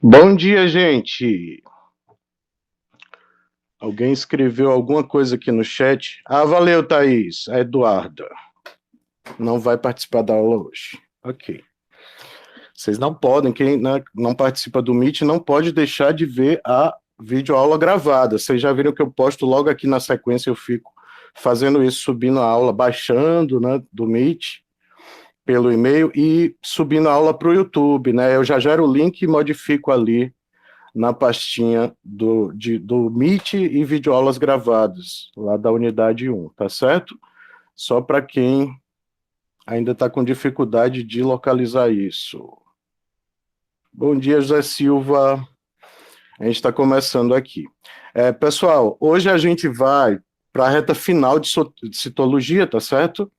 Bom dia, gente. Alguém escreveu alguma coisa aqui no chat? Ah, valeu, Thaís. A Eduarda. Não vai participar da aula hoje. Ok. Vocês não podem, quem não participa do Meet, não pode deixar de ver a videoaula gravada. Vocês já viram que eu posto logo aqui na sequência, eu fico fazendo isso, subindo a aula, baixando, né, do Meet pelo e-mail e subindo a aula para o YouTube, né? Eu já gero o link e modifico ali na pastinha do Meet e videoaulas gravadas, lá da unidade 1, tá certo? Só para quem ainda está com dificuldade de localizar isso. Bom dia, José Silva. A gente está começando aqui. Pessoal, hoje a gente vai para a reta final de citologia, tá certo?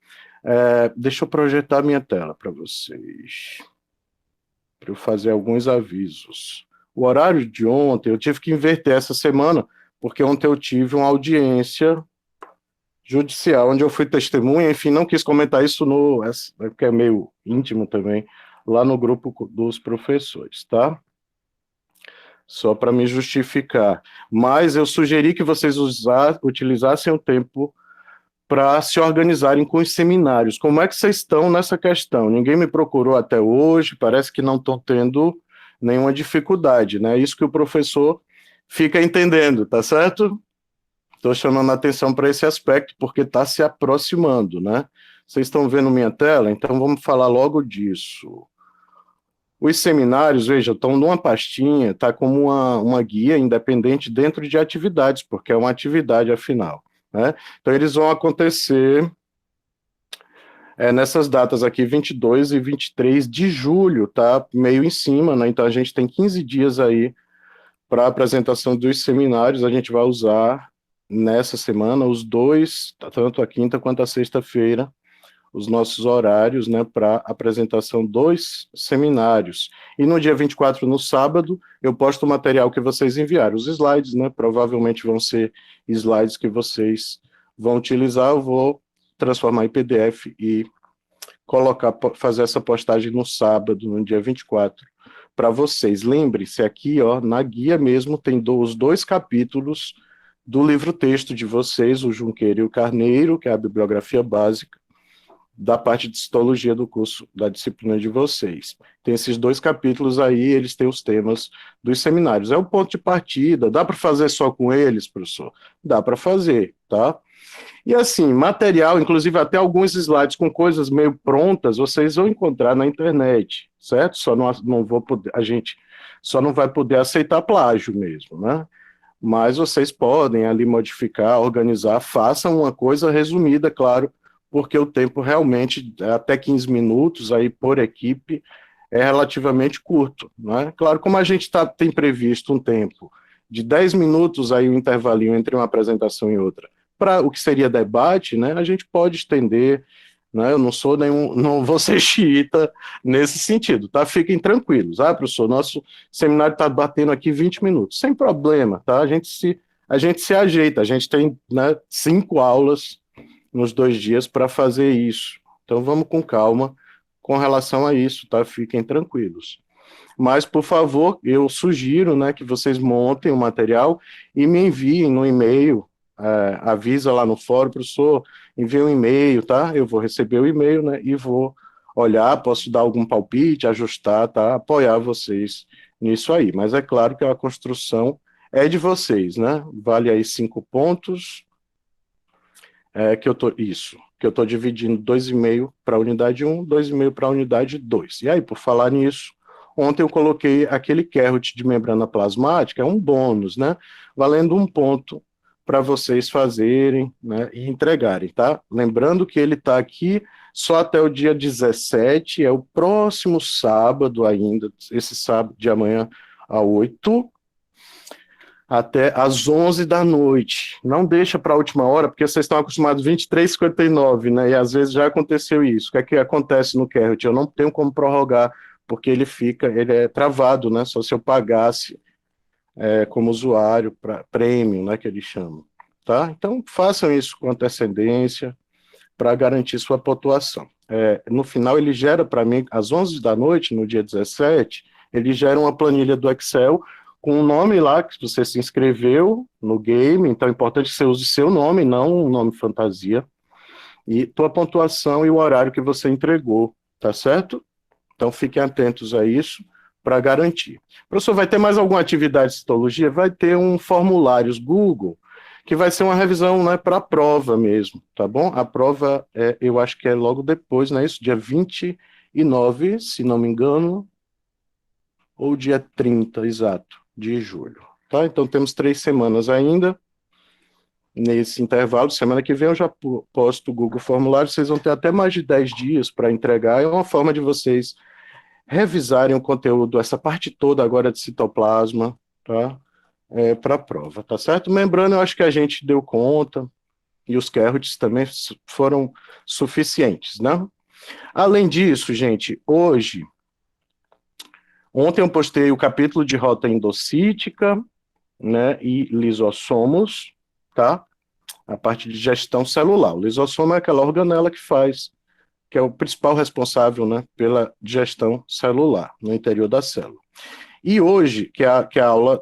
Deixa eu projetar minha tela para vocês, para eu fazer alguns avisos. O horário de ontem, eu tive que inverter essa semana, porque ontem eu tive uma audiência judicial, onde eu fui testemunha, enfim, não quis comentar isso porque é meio íntimo também, lá no grupo dos professores, tá? Só para me justificar. Mas eu sugeri que vocês utilizassem o tempo para se organizarem com os seminários. Como é que vocês estão nessa questão? Ninguém me procurou até hoje, parece que não estão tendo nenhuma dificuldade, né? Isso que o professor fica entendendo, tá certo? Estou chamando a atenção para esse aspecto, porque está se aproximando, né? Vocês estão vendo minha tela? Então vamos falar logo disso. Os seminários, veja, estão numa pastinha, está como uma guia independente dentro de atividades, porque é uma atividade afinal, né? Então eles vão acontecer nessas datas aqui, 22 e 23 de julho, tá? Meio em cima, né? Então a gente tem 15 dias aí para a apresentação dos seminários. A gente vai usar nessa semana os dois, tanto a quinta quanto a sexta-feira, os nossos horários, né, para apresentação dos seminários. E no dia 24, no sábado, eu posto o material que vocês enviaram. Os slides, né, provavelmente vão ser slides que vocês vão utilizar. Eu vou transformar em PDF e fazer essa postagem no sábado, no dia 24, para vocês. Lembre-se, aqui, ó, na guia mesmo, tem os dois capítulos do livro-texto de vocês, o Junqueiro e o Carneiro, que é a bibliografia básica da parte de histologia do curso, da disciplina de vocês. Tem esses dois capítulos aí, eles têm os temas dos seminários. É o ponto de partida. Dá para fazer só com eles, professor? Dá para fazer, tá? E assim, material, inclusive até alguns slides com coisas meio prontas, vocês vão encontrar na internet, certo? Só não vou poder, a gente só não vai poder aceitar plágio mesmo, né? Mas vocês podem ali modificar, organizar, façam uma coisa resumida, claro, porque o tempo realmente, até 15 minutos aí por equipe, é relativamente curto, né? Claro, como a gente tem previsto um tempo de 10 minutos aí o intervalinho entre uma apresentação e outra, para o que seria debate, né, a gente pode estender, né, eu não sou nenhum, não vou ser xiita nesse sentido, tá? Fiquem tranquilos, professor, nosso seminário está batendo aqui 20 minutos, sem problema, tá? A gente se ajeita, a gente tem, né, 5 aulas nos 2 dias para fazer isso, então vamos com calma com relação a isso, tá? Fiquem tranquilos. Mas, por favor, eu sugiro, né, que vocês montem o material e me enviem no e-mail, avisa lá no fórum, professor, envie um e-mail, tá? Eu vou receber o e-mail, né, e vou olhar, posso dar algum palpite, ajustar, tá? Apoiar vocês nisso aí. Mas é claro que a construção é de vocês, né? Vale aí 5 pontos, que eu tô dividindo 2,5 para a unidade 1, 2,5 para a unidade 2. E aí, por falar nisso, ontem eu coloquei aquele carrot de membrana plasmática, é um bônus, né? Valendo 1 ponto para vocês fazerem, né, e entregarem, tá? Lembrando que ele está aqui só até o dia 17, é o próximo sábado ainda, esse sábado de amanhã a 8, até às 11 da noite. Não deixa para a última hora, porque vocês estão acostumados 23h59, né? E às vezes já aconteceu isso. O que é que acontece no Kahoot? Eu não tenho como prorrogar, porque ele é travado, né? Só se eu pagasse como usuário para premium, né? Que eles chamam. Tá? Então façam isso com antecedência para garantir sua pontuação. no final ele gera para mim, às 11 da noite, no dia 17, ele gera uma planilha do Excel com o nome lá que você se inscreveu no game, então é importante que você use seu nome, não um nome fantasia, e tua pontuação e o horário que você entregou, tá certo? Então fiquem atentos a isso para garantir. Professor, vai ter mais alguma atividade de citologia? Vai ter um formulários Google, que vai ser uma revisão, né, para a prova mesmo, tá bom? A prova, eu acho que é logo depois, né, isso, dia 29, se não me engano, ou dia 30, exato, de julho, tá? Então temos 3 semanas ainda. Nesse intervalo, semana que vem eu já posto o Google Formulário, vocês vão ter até mais de 10 dias para entregar, é uma forma de vocês revisarem o conteúdo, essa parte toda agora de citoplasma, tá? Para a prova, tá certo? Membrana, eu acho que a gente deu conta, e os carrots também foram suficientes, né? Além disso, gente, ontem eu postei o capítulo de rota endocítica, né, e lisossomos, tá? A parte de gestão celular. O lisossomo é aquela organela que é o principal responsável, né, pela digestão celular no interior da célula. E hoje, que é a aula,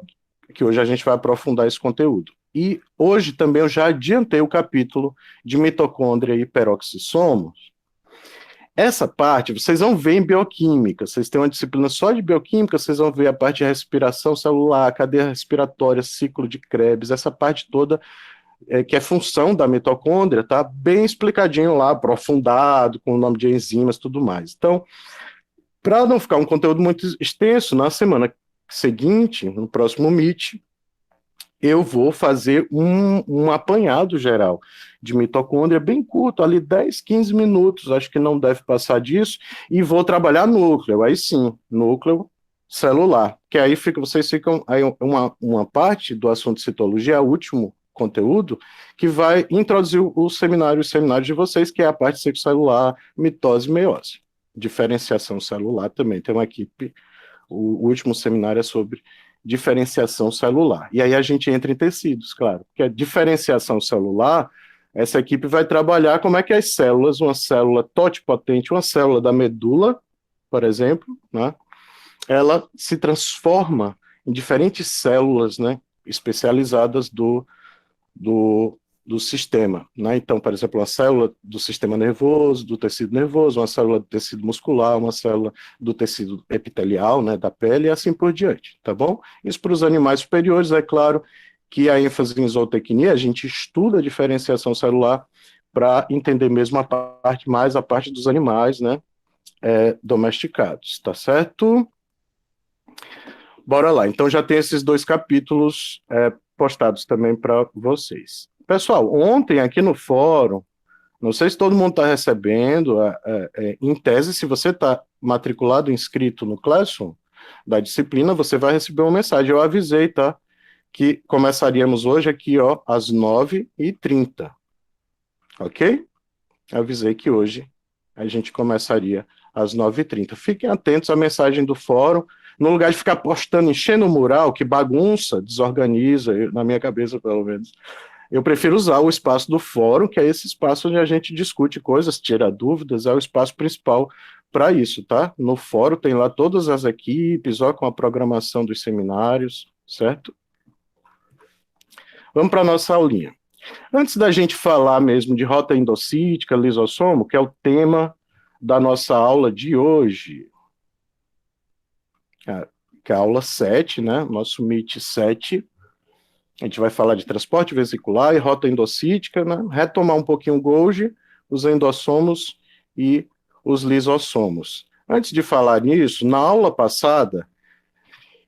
que hoje a gente vai aprofundar esse conteúdo. E hoje também eu já adiantei o capítulo de mitocôndria e peroxissomos. Essa parte vocês vão ver em bioquímica, vocês têm uma disciplina só de bioquímica, vocês vão ver a parte de respiração celular, cadeia respiratória, ciclo de Krebs, essa parte toda que é função da mitocôndria, tá bem explicadinho lá, aprofundado, com o nome de enzimas e tudo mais. Então, para não ficar um conteúdo muito extenso, na semana seguinte, no próximo Meet, eu vou fazer um apanhado geral de mitocôndria bem curto, ali 10, 15 minutos, acho que não deve passar disso, e vou trabalhar núcleo, aí sim, núcleo celular, que aí vocês ficam, aí uma parte do assunto de citologia, é o último conteúdo, que vai introduzir os seminários de vocês, que é a parte ciclo celular, mitose e meiose. Diferenciação celular também, tem uma equipe, o último seminário é sobre diferenciação celular. E aí a gente entra em tecidos, claro, porque a diferenciação celular, essa equipe vai trabalhar como é que as células, uma célula totipotente, uma célula da medula, por exemplo, né, ela se transforma em diferentes células, né, especializadas do sistema, né? Então, por exemplo, uma célula do sistema nervoso, do tecido nervoso, uma célula do tecido muscular, uma célula do tecido epitelial, né, da pele, e assim por diante, tá bom? Isso para os animais superiores, é claro que a ênfase em zootecnia, a gente estuda a diferenciação celular para entender mesmo a parte dos animais, né, domesticados, tá certo? Bora lá, então já tem esses 2 capítulos postados também para vocês. Pessoal, ontem aqui no fórum, não sei se todo mundo está recebendo, em tese, se você está matriculado, inscrito no Classroom da disciplina, você vai receber uma mensagem. Eu avisei, tá? Que começaríamos hoje aqui, ó, às 9h30. Ok? Avisei que hoje a gente começaria às 9h30. Fiquem atentos à mensagem do fórum. No lugar de ficar postando, enchendo o mural, que bagunça, desorganiza, na minha cabeça, pelo menos, eu prefiro usar o espaço do fórum, que é esse espaço onde a gente discute coisas, tira dúvidas, é o espaço principal para isso, tá? No fórum tem lá todas as equipes, ó, com a programação dos seminários, certo? Vamos para a nossa aulinha. Antes da gente falar mesmo de rota endocítica, lisossomo, que é o tema da nossa aula de hoje, que é a aula 7, né? Nosso MIT 7, a gente vai falar de transporte vesicular e rota endocítica, né? Retomar um pouquinho o Golgi, os endossomos e os lisossomos. Antes de falar nisso, na aula passada,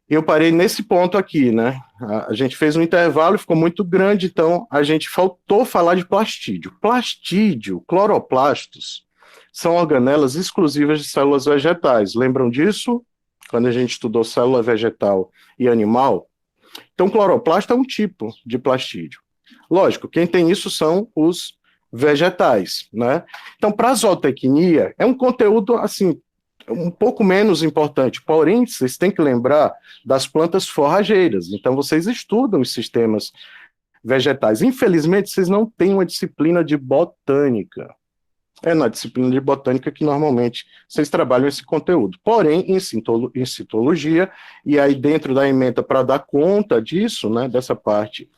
eu parei nesse ponto aqui, né? A gente fez um intervalo, ficou muito grande, então a gente faltou falar de plastídio. Plastídio, cloroplastos, são organelas exclusivas de células vegetais. Lembram disso? Quando a gente estudou célula vegetal e animal? Então, cloroplasto é um tipo de plastídio. Lógico, quem tem isso são os vegetais, né? Então, para a zootecnia, é um conteúdo, assim, um pouco menos importante, porém, vocês têm que lembrar das plantas forrageiras. Então, vocês estudam os sistemas vegetais. Infelizmente, vocês não têm uma disciplina de botânica. É na disciplina de botânica que normalmente vocês trabalham esse conteúdo. Porém, em citologia, e aí dentro da ementa para dar conta disso, né, dessa parte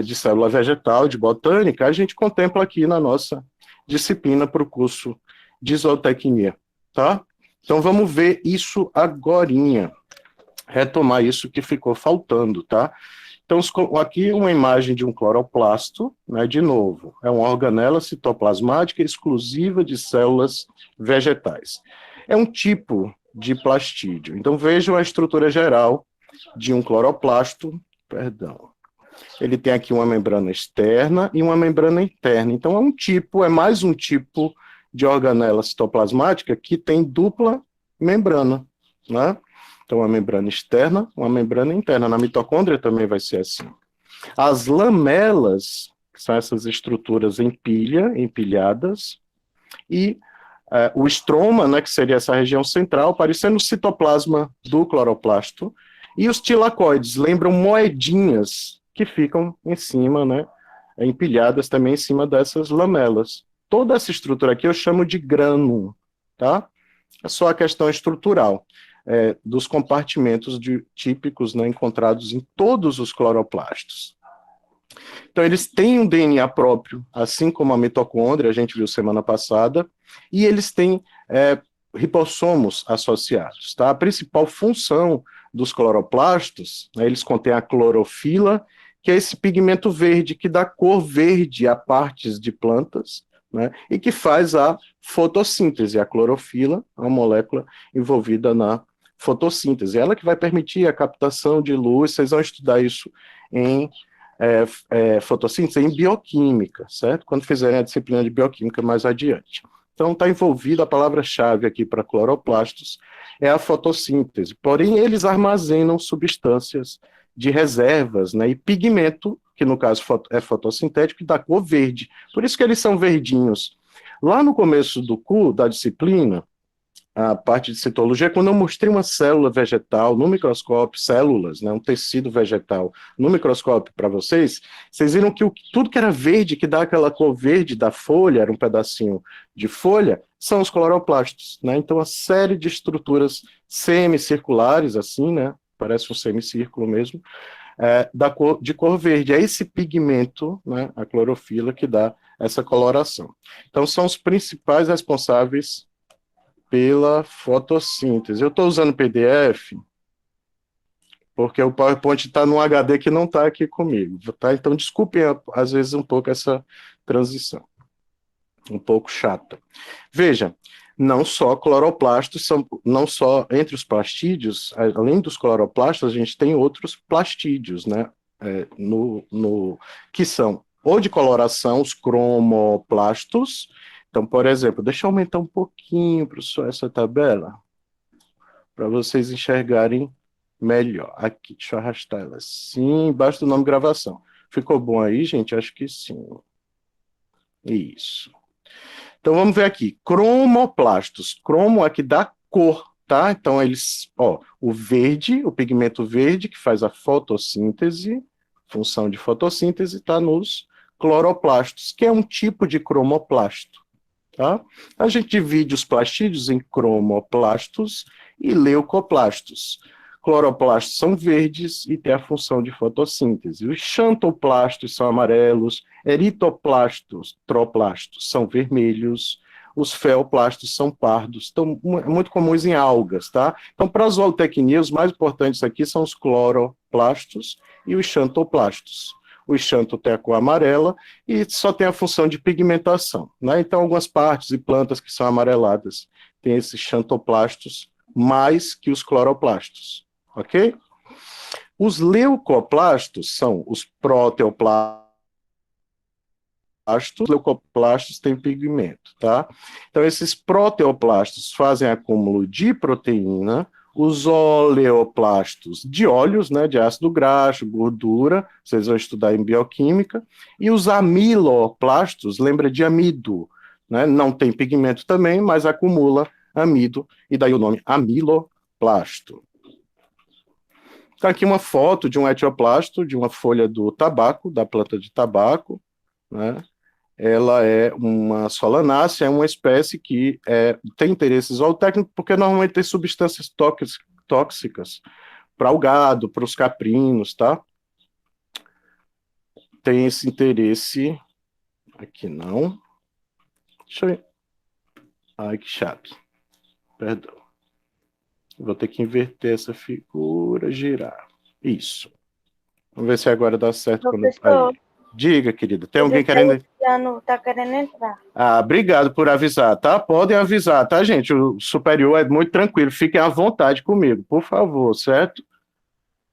de célula vegetal, de botânica, a gente contempla aqui na nossa disciplina para o curso de zootecnia, tá? Então vamos ver isso agorinha, retomar isso que ficou faltando, tá? Então, aqui uma imagem de um cloroplasto, né, de novo, é uma organela citoplasmática exclusiva de células vegetais. É um tipo de plastídeo. Então, vejam a estrutura geral de um cloroplasto, perdão. Ele tem aqui uma membrana externa e uma membrana interna. Então, é mais um tipo de organela citoplasmática que tem dupla membrana, né? Então, uma membrana externa, uma membrana interna. Na mitocôndria também vai ser assim. As lamelas, que são essas estruturas em pilha, empilhadas, e o estroma, né, que seria essa região central, parecendo o citoplasma do cloroplasto, e os tilacoides, lembram moedinhas que ficam em cima, né, empilhadas também em cima dessas lamelas. Toda essa estrutura aqui eu chamo de grano, tá? É só a questão estrutural dos compartimentos típicos, né, encontrados em todos os cloroplastos. Então, eles têm um DNA próprio, assim como a mitocôndria, a gente viu semana passada, e eles têm ribossomos associados. Tá? A principal função dos cloroplastos, né, eles contêm a clorofila, que é esse pigmento verde que dá cor verde a partes de plantas, né, e que faz a fotossíntese. A clorofila é uma molécula envolvida na fotossíntese. Ela que vai permitir a captação de luz, vocês vão estudar isso em fotossíntese em bioquímica, certo? Quando fizerem a disciplina de bioquímica mais adiante. Então, está envolvida a palavra-chave aqui para cloroplastos, é a fotossíntese. Porém, eles armazenam substâncias de reservas, né, e pigmento, que no caso é fotossintético, da cor verde. Por isso que eles são verdinhos. Lá no começo da disciplina, a parte de citologia, quando eu mostrei uma célula vegetal no microscópio, células, né, um tecido vegetal no microscópio para vocês, vocês viram que tudo que era verde, que dá aquela cor verde da folha, era um pedacinho de folha, são os cloroplastos, né? Então, a série de estruturas semicirculares, assim, né? Parece um semicírculo mesmo, de cor verde. É esse pigmento, né, a clorofila, que dá essa coloração. Então, são os principais responsáveis pela fotossíntese. Eu estou usando PDF porque o PowerPoint está num HD que não está aqui comigo, tá? Então, desculpem, às vezes, um pouco essa transição. Um pouco chata. Veja, não só cloroplastos, não só entre os plastídeos, além dos cloroplastos, a gente tem outros plastídeos, né? Que são ou de coloração, os cromoplastos. Então, por exemplo, deixa eu aumentar um pouquinho, professor, essa tabela, para vocês enxergarem melhor. Aqui, deixa eu arrastar ela assim, embaixo do nome gravação. Ficou bom aí, gente? Acho que sim. Isso. Então, vamos ver aqui. Cromoplastos. Cromo é que dá cor, tá? Então, o verde, o pigmento verde, que faz a fotossíntese, função de fotossíntese, está nos cloroplastos, que é um tipo de cromoplasto. Tá? A gente divide os plastídeos em cromoplastos e leucoplastos. Cloroplastos são verdes e têm a função de fotossíntese. Os xantoplastos são amarelos, eritoplastos, troplastos são vermelhos, os feoplastos são pardos, estão muito comuns em algas, tá? Então, para a zootecnia, os mais importantes aqui são os cloroplastos e os xantoplastos. O xanto tem a cor amarela e só tem a função de pigmentação, né? Então, algumas partes e plantas que são amareladas têm esses xantoplastos mais que os cloroplastos, ok? Os leucoplastos são os proteoplastos, os leucoplastos têm pigmento, tá? Então, esses proteoplastos fazem acúmulo de proteína, os oleoplastos de óleos, né, de ácido graxo, gordura, vocês vão estudar em bioquímica, e os amiloplastos, lembra de amido, né, não tem pigmento também, mas acumula amido, e daí o nome amiloplasto. Está aqui uma foto de um etioplasto, de uma folha do tabaco, da planta de tabaco, né, ela é uma solanácea, é uma espécie que tem interesse zootécnico, porque normalmente tem substâncias tóxicas para o gado, para os caprinos, tá? Tem esse interesse, aqui não. Deixa eu... Ai, que chato. Perdão. Vou ter que inverter essa figura, girar. Isso. Vamos ver se agora dá certo. Professor, Aí. Diga, querida. Tem o alguém querendo... Luciano está querendo entrar. Ah, obrigado por avisar, tá? Podem avisar, tá, gente? O superior é muito tranquilo. Fiquem à vontade comigo, por favor, certo?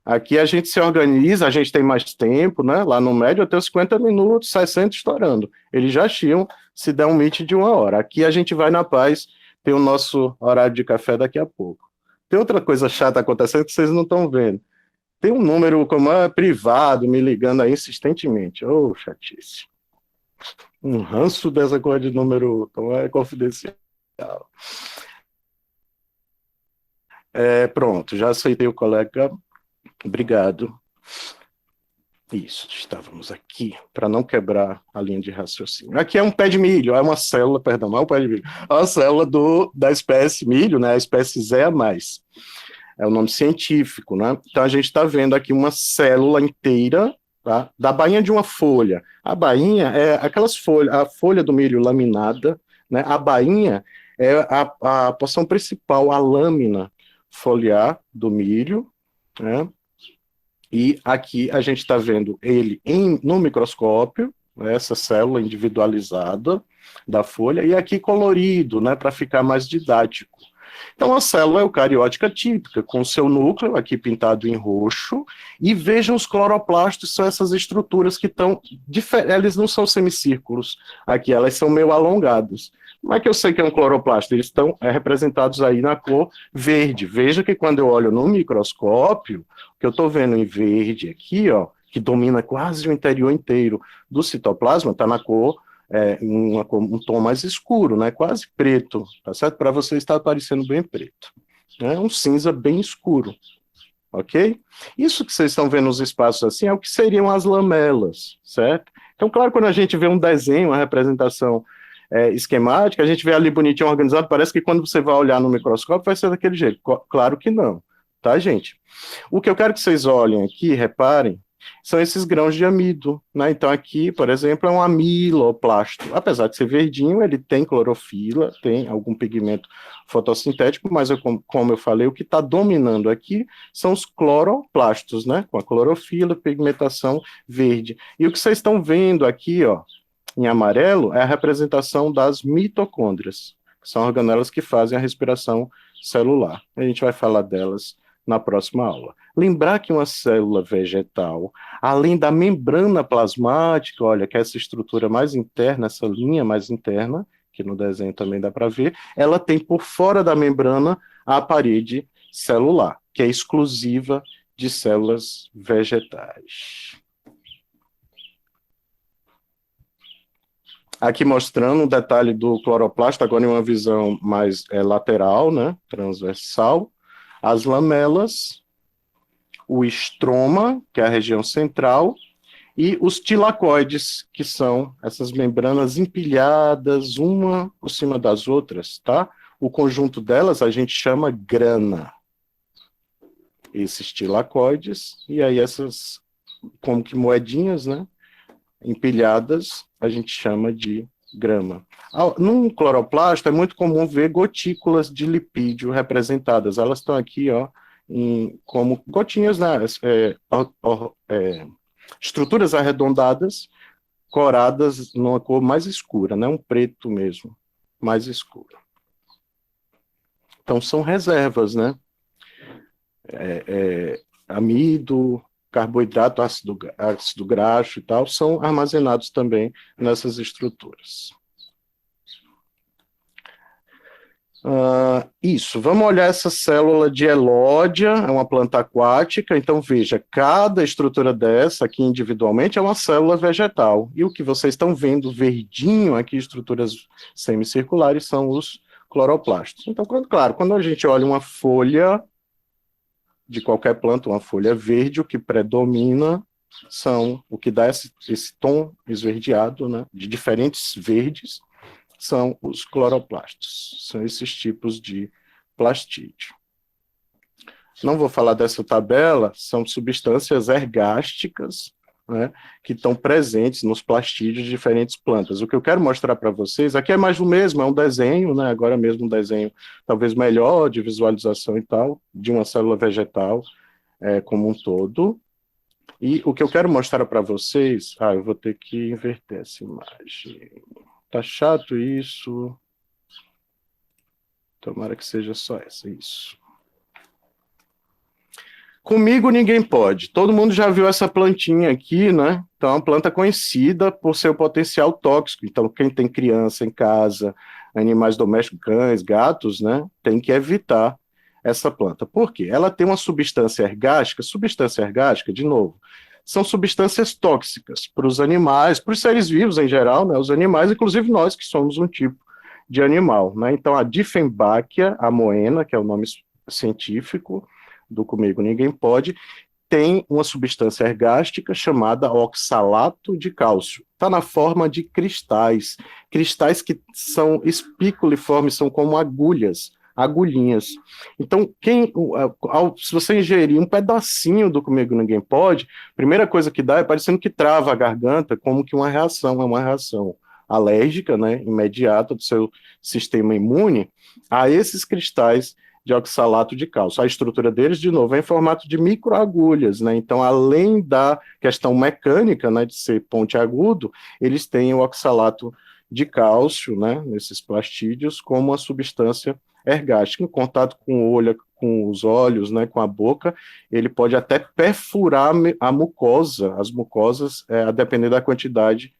Aqui a gente se organiza, a gente tem mais tempo, né? Lá no médio eu tenho 50 minutos, 60 estourando. Eles já tinham se der um meet de 1 hora. Aqui a gente vai na paz, tem o nosso horário de café daqui a pouco. Tem outra coisa chata acontecendo que vocês não estão vendo. Tem um número como privado me ligando aí insistentemente. Ô, chatice. Um ranço dessa coisa de número então é confidencial. Pronto, já aceitei o colega. Obrigado. Isso, estávamos aqui, para não quebrar a linha de raciocínio. Aqui é um pé de milho, é uma célula, perdão, não é um pé de milho, é uma célula da espécie milho, né, a espécie Zea mais. É o nome científico, né? Então a gente está vendo aqui uma célula inteira, tá, da bainha de uma folha. A bainha é aquelas folhas, a folha do milho laminada, né? A bainha é a porção principal, a lâmina foliar do milho, né? E aqui a gente está vendo ele no microscópio, né, essa célula individualizada da folha, e aqui colorido, né, para ficar mais didático. Então, a célula eucariótica típica, com seu núcleo aqui pintado em roxo, e vejam os cloroplastos, são essas estruturas que estão, eles não são semicírculos aqui, elas são meio alongadas. Como é que eu sei que é um cloroplasto? Eles estão representados aí na cor verde. Veja que quando eu olho no microscópio, o que eu estou vendo em verde aqui, ó, que domina quase o interior inteiro do citoplasma, está na cor um tom mais escuro, né? Quase preto, tá certo? Para você está aparecendo bem preto. É um cinza bem escuro, ok? Isso que vocês estão vendo nos espaços assim é o que seriam as lamelas, certo? Então, claro, quando a gente vê um desenho, uma representação esquemática, a gente vê ali bonitinho organizado, parece que quando você vai olhar no microscópio vai ser daquele jeito. Claro que não, tá, gente? O que eu quero que vocês olhem aqui, reparem, são esses grãos de amido, né? Então aqui, por exemplo, é um amiloplasto. Apesar de ser verdinho, ele tem clorofila, tem algum pigmento fotossintético, mas como eu falei, o que está dominando aqui são os cloroplastos, né? Com a clorofila, pigmentação verde. E o que vocês estão vendo aqui, ó, em amarelo, é a representação das mitocôndrias, que são organelas que fazem a respiração celular. A gente vai falar delas na próxima aula. Lembrar que uma célula vegetal, além da membrana plasmática, olha, que é essa estrutura mais interna, essa linha mais interna, que no desenho também dá para ver, ela tem por fora da membrana a parede celular, que é exclusiva de células vegetais. Aqui mostrando um detalhe do cloroplasto, agora em uma visão mais lateral, né, transversal, as lamelas, o estroma, que é a região central, e os tilacoides, que são essas membranas empilhadas uma por cima das outras, tá? O conjunto delas a gente chama grana. Esses tilacoides, e aí essas, como que moedinhas, né? Empilhadas, a gente chama de grama. Num cloroplasto é muito comum ver gotículas de lipídio representadas. Elas estão aqui, ó, como gotinhas, né? Estruturas arredondadas, coradas numa cor mais escura, né? Um preto mesmo, mais escuro. Então são reservas, né? Amido, carboidrato, ácido graxo e tal, são armazenados também nessas estruturas. Isso, vamos olhar essa célula de elódia, é uma planta aquática, então veja, cada estrutura dessa aqui individualmente é uma célula vegetal, e o que vocês estão vendo verdinho aqui, estruturas semicirculares, são os cloroplastos. Então, claro, quando a gente olha uma folha de qualquer planta, uma folha verde, o que predomina são o que dá esse tom esverdeado, né, de diferentes verdes, são os cloroplastos, são esses tipos de plastídeo. Não vou falar dessa tabela, são substâncias ergásticas, né, que estão presentes nos plastídeos de diferentes plantas. O que eu quero mostrar para vocês, aqui é mais o mesmo, é um desenho, né, agora mesmo um desenho talvez melhor, de visualização e tal, de uma célula vegetal como um todo. E o que eu quero mostrar para vocês... eu vou ter que inverter essa imagem. Tá chato isso. Tomara que seja só essa, isso. Comigo ninguém pode. Todo mundo já viu essa plantinha aqui, né? Então é uma planta conhecida por seu potencial tóxico. Então quem tem criança em casa, animais domésticos, cães, gatos, né, tem que evitar essa planta. Por quê? Ela tem uma substância ergástica, de novo, são substâncias tóxicas para os animais, para os seres vivos em geral, né? Os animais, inclusive nós que somos um tipo de animal, né? Então a Dieffenbachia amoena, que é o nome científico do Comigo Ninguém Pode, tem uma substância ergástica chamada oxalato de cálcio. Está na forma de cristais que são espicoliformes, são como agulhinhas. Então, se você ingerir um pedacinho do Comigo Ninguém Pode, a primeira coisa que dá é parecendo que trava a garganta, como que uma reação alérgica, né, imediata do seu sistema imune a esses cristais de oxalato de cálcio. A estrutura deles, de novo, é em formato de microagulhas, né? Então, além da questão mecânica, né, de ser pontiagudo, eles têm o oxalato de cálcio, né, nesses plastídeos, como uma substância ergástica. Em contato com o olho, com os olhos, né, com a boca, ele pode até perfurar a mucosa, as mucosas, a depender da quantidade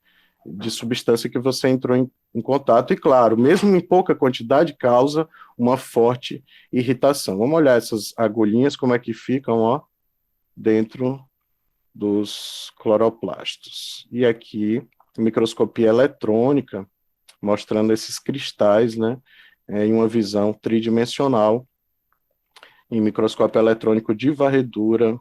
de substância que você entrou em contato, e claro, mesmo em pouca quantidade, causa uma forte irritação. Vamos olhar essas agulhinhas, como é que ficam, ó, dentro dos cloroplastos. E aqui, microscopia eletrônica, mostrando esses cristais, né, em uma visão tridimensional, em microscópio eletrônico de varredura.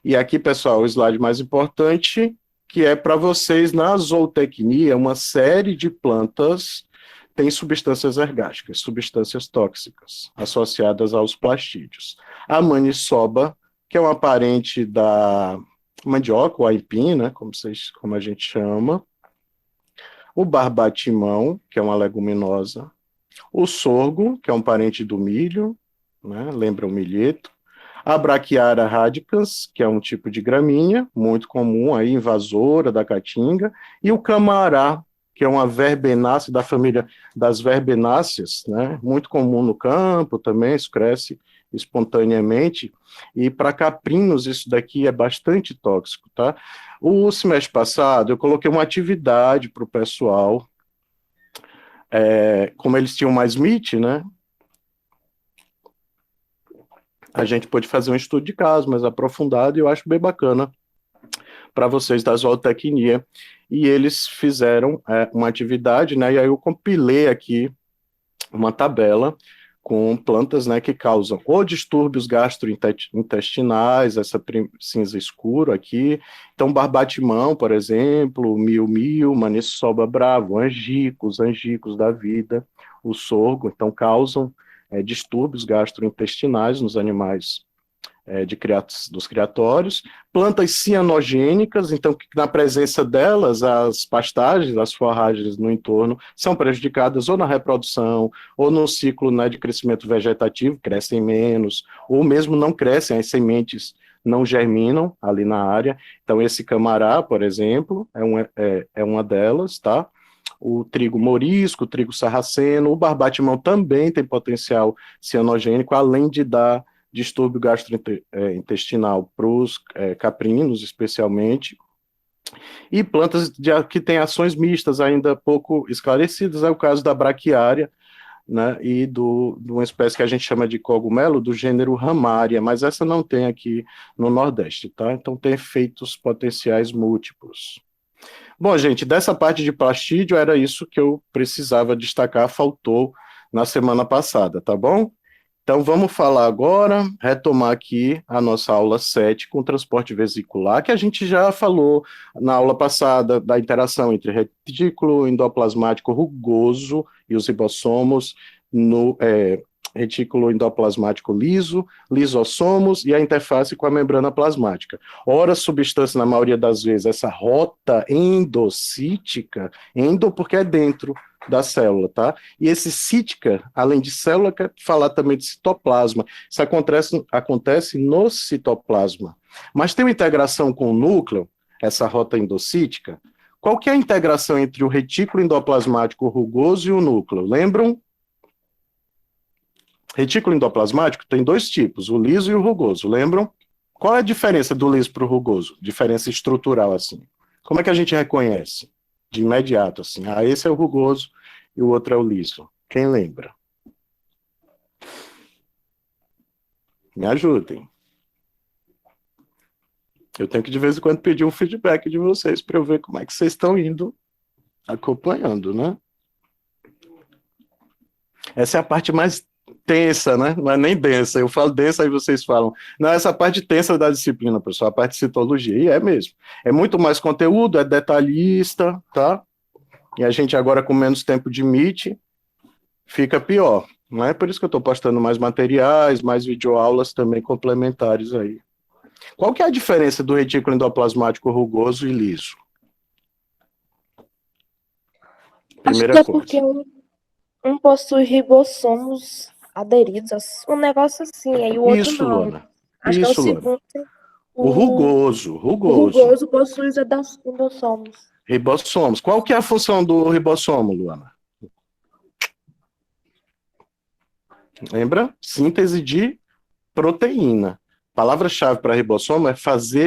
E aqui, pessoal, o slide mais importante, que é para vocês, na zootecnia, uma série de plantas tem substâncias ergásticas, substâncias tóxicas, associadas aos plastídeos. A maniçoba, que é uma parente da mandioca, ou aipim, né, como a gente chama. O barbatimão, que é uma leguminosa. O sorgo, que é um parente do milho, né, lembra o milheto. A Brachiara radicans, que é um tipo de gramínea, muito comum, aí, invasora da caatinga, e o camará, que é uma verbenácea da família das verbenáceas, né, muito comum no campo também, isso cresce espontaneamente, e para caprinos isso daqui é bastante tóxico, tá? O semestre passado eu coloquei uma atividade para o pessoal, como eles tinham mais MIT, né, a gente pôde fazer um estudo de caso mais aprofundado, e eu acho bem bacana para vocês da zootecnia, e eles fizeram uma atividade, né, e aí eu compilei aqui uma tabela com plantas, né, que causam ou distúrbios gastrointestinais, essa cinza escuro aqui, então barbatimão, por exemplo, mil-mil, maniçoba bravo, angicos da vida, o sorgo, então causam distúrbios gastrointestinais nos animais dos criatórios, plantas cianogênicas, então que na presença delas, as pastagens, as forragens no entorno são prejudicadas ou na reprodução, ou no ciclo, né, de crescimento vegetativo, crescem menos, ou mesmo não crescem, as sementes não germinam ali na área. Então esse camará, por exemplo, é uma delas, tá? O trigo morisco, o trigo sarraceno, o barbatimão também tem potencial cianogênico, além de dar distúrbio gastrointestinal para os caprinos, especialmente, e plantas que têm ações mistas ainda pouco esclarecidas, é o caso da braquiária, né, e de uma espécie que a gente chama de cogumelo, do gênero Ramária, mas essa não tem aqui no Nordeste, tá? Então tem efeitos potenciais múltiplos. Bom, gente, dessa parte de plastídio era isso que eu precisava destacar, faltou na semana passada, tá bom? Então, vamos falar agora, retomar aqui a nossa aula 7 com transporte vesicular, que a gente já falou na aula passada da interação entre retículo endoplasmático rugoso e os ribossomos no retículo endoplasmático liso, lisossomos e a interface com a membrana plasmática. Ora, a substância, na maioria das vezes, essa rota endocítica, endo porque é dentro da célula, tá? E esse cítica, além de célula, quer falar também de citoplasma. Isso acontece no citoplasma. Mas tem uma integração com o núcleo, essa rota endocítica. Qual que é a integração entre o retículo endoplasmático rugoso e o núcleo? Lembram? Retículo endoplasmático tem dois tipos, o liso e o rugoso, lembram? Qual é a diferença do liso para o rugoso? Diferença estrutural, assim. Como é que a gente reconhece? De imediato, assim. Ah, esse é o rugoso e o outro é o liso. Quem lembra? Me ajudem. Eu tenho que, de vez em quando, pedir um feedback de vocês para eu ver como é que vocês estão indo acompanhando, né? Essa é a parte mais tensa, né? Não é nem densa. Eu falo densa, aí vocês falam. Não, essa parte tensa da disciplina, pessoal, a parte de citologia. E é mesmo. É muito mais conteúdo, é detalhista, tá? E a gente agora, com menos tempo de Meet, fica pior. Não é por isso que eu estou postando mais materiais, mais videoaulas também complementares aí. Qual que é a diferença do retículo endoplasmático rugoso e liso? Acho que Primeira é coisa. porque um possui ribossomos aderidos, um negócio assim, aí o outro Isso, não. Luana. Acho que é o Isso, Luana. segundo. O rugoso, O rugoso. rugoso possui os endossomos. Ribossomos. Qual que é a função do ribossomo, Luana? Lembra? Síntese de proteína. Palavra-chave para ribossomo é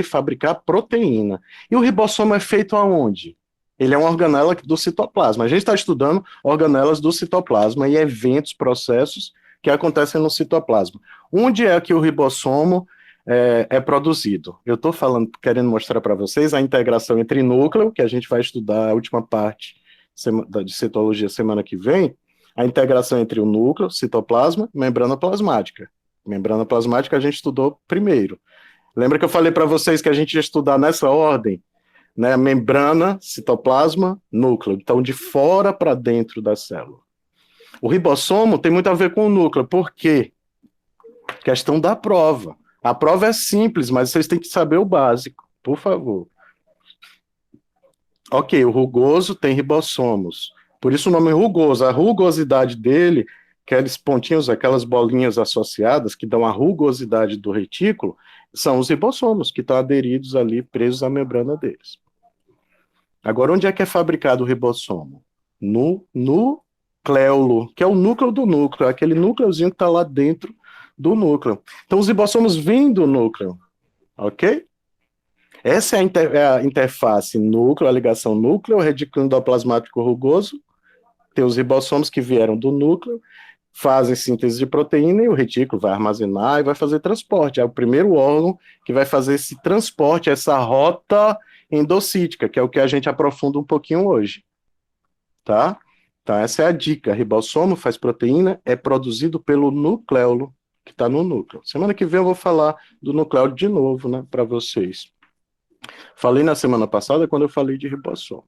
fabricar proteína. E o ribossomo é feito aonde? Ele é uma organela do citoplasma. A gente está estudando organelas do citoplasma e eventos, processos que acontecem no citoplasma. Onde é que o ribossomo é produzido? Eu estou querendo mostrar para vocês a integração entre núcleo, que a gente vai estudar a última parte de citologia semana que vem, a integração entre o núcleo, citoplasma, membrana plasmática. Membrana plasmática a gente estudou primeiro. Lembra que eu falei para vocês que a gente ia estudar nessa ordem? Né? Membrana, citoplasma, núcleo. Então, de fora para dentro da célula. O ribossomo tem muito a ver com o núcleo. Por quê? Questão da prova. A prova é simples, mas vocês têm que saber o básico, por favor. Ok, o rugoso tem ribossomos. Por isso o nome é rugoso. A rugosidade dele, aqueles pontinhos, aquelas bolinhas associadas que dão a rugosidade do retículo, são os ribossomos que estão aderidos ali, presos à membrana deles. Agora, onde é que é fabricado o ribossomo? No nucleolo, que é o núcleo do núcleo, aquele núcleozinho que está lá dentro do núcleo. Então, os ribossomos vêm do núcleo, ok? Essa é a interface núcleo, a ligação núcleo, retículo endoplasmático rugoso. Tem os ribossomos que vieram do núcleo, fazem síntese de proteína e o retículo vai armazenar e vai fazer transporte. É o primeiro órgão que vai fazer esse transporte, essa rota endocítica, que é o que a gente aprofunda um pouquinho hoje. Tá? Então, essa é a dica. Ribossomo faz proteína, é produzido pelo nucleolo, que está no núcleo. Semana que vem eu vou falar do nucleolo de novo, né, para vocês. Falei na semana passada quando eu falei de ribossomo.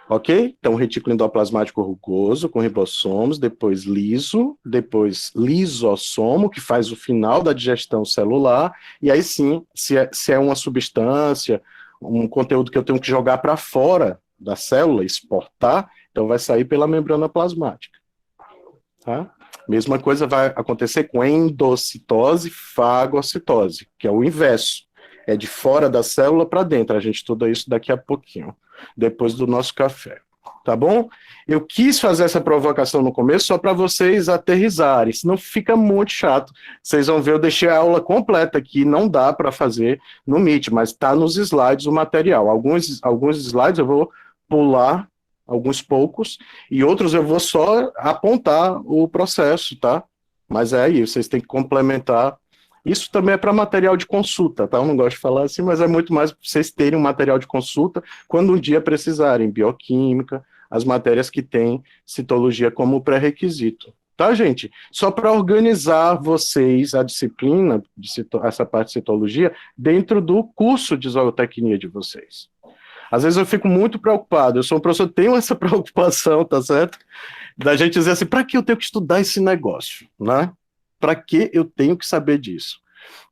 Ok? Então, retículo endoplasmático rugoso com ribossomos, depois liso, depois lisossomo, que faz o final da digestão celular, e aí sim, se é uma substância, um conteúdo que eu tenho que jogar para fora da célula, exportar, então vai sair pela membrana plasmática. Tá? Mesma coisa vai acontecer com endocitose, fagocitose, que é o inverso. É de fora da célula para dentro. A gente estuda isso daqui a pouquinho, depois do nosso café. Tá bom? Eu quis fazer essa provocação no começo só para vocês aterrissarem, senão fica muito chato. Vocês vão ver, eu deixei a aula completa aqui, não dá para fazer no Meet, mas está nos slides o material. Alguns slides eu vou pular, alguns poucos, e outros eu vou só apontar o processo, tá? Mas é aí, vocês têm que complementar. Isso também é para material de consulta, tá? Eu não gosto de falar assim, mas é muito mais para vocês terem um material de consulta quando um dia precisarem, bioquímica, as matérias que têm citologia como pré-requisito, tá, gente? Só para organizar vocês a disciplina, essa parte de citologia, dentro do curso de zootecnia de vocês. Às vezes eu fico muito preocupado, eu sou um professor, tenho essa preocupação, tá certo? Da gente dizer assim, para que eu tenho que estudar esse negócio, né? Para que eu tenho que saber disso,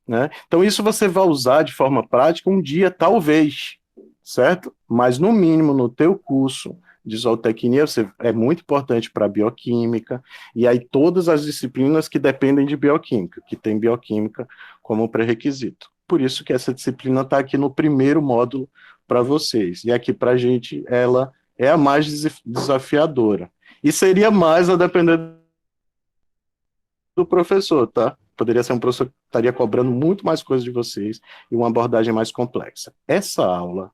né? Então isso você vai usar de forma prática um dia, talvez, certo? Mas no mínimo no teu curso de zootecnia é muito importante para bioquímica, e aí todas as disciplinas que dependem de bioquímica, que tem bioquímica como pré-requisito. Por isso que essa disciplina está aqui no primeiro módulo para vocês. E aqui para a gente ela é a mais desafiadora. E seria mais a depender do professor, tá? Poderia ser um professor que estaria cobrando muito mais coisas de vocês e uma abordagem mais complexa. Essa aula,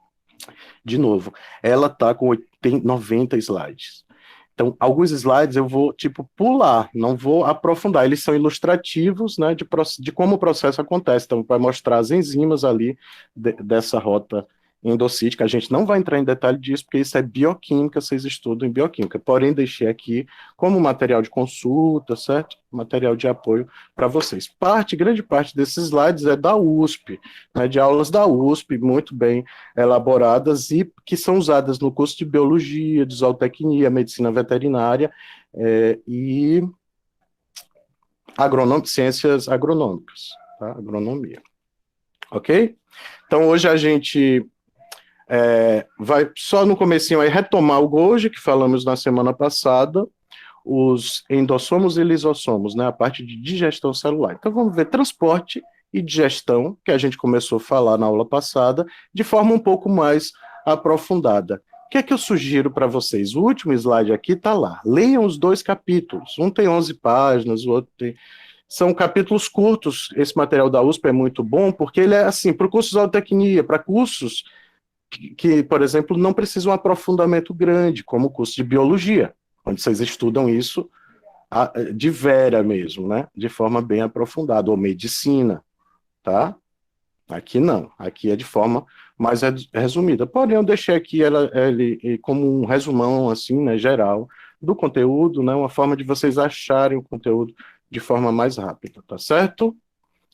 de novo, ela tá com 90 slides. Então, alguns slides eu vou, tipo, pular, não vou aprofundar. Eles são ilustrativos, né, de como o processo acontece. Então, vai mostrar as enzimas ali dessa rota endocítica. A gente não vai entrar em detalhe disso, porque isso é bioquímica, vocês estudam em bioquímica. Porém, deixei aqui como material de consulta, certo? Material de apoio para vocês. Grande parte desses slides é da USP, né, de aulas da USP, muito bem elaboradas e que são usadas no curso de biologia, de zootecnia, medicina veterinária e ciências agronômicas, tá? Agronomia. Ok? Então, hoje a gente vai só no comecinho aí retomar o Golgi, que falamos na semana passada, os endossomos e lisossomos, né, a parte de digestão celular. Então vamos ver transporte e digestão, que a gente começou a falar na aula passada, de forma um pouco mais aprofundada. O que é que eu sugiro para vocês? O último slide aqui está lá. Leiam os 2 capítulos. Um tem 11 páginas, o outro tem... São capítulos curtos. Esse material da USP é muito bom, porque ele é assim, para o curso de zootecnia, para cursos que, por exemplo, não precisam um aprofundamento grande, como o curso de biologia, onde vocês estudam isso de vera mesmo, né? De forma bem aprofundada, ou medicina, tá? Aqui não, aqui é de forma mais resumida. Porém, eu deixei aqui ele como um resumão, assim, né, geral, do conteúdo, né? Uma forma de vocês acharem o conteúdo de forma mais rápida, tá certo?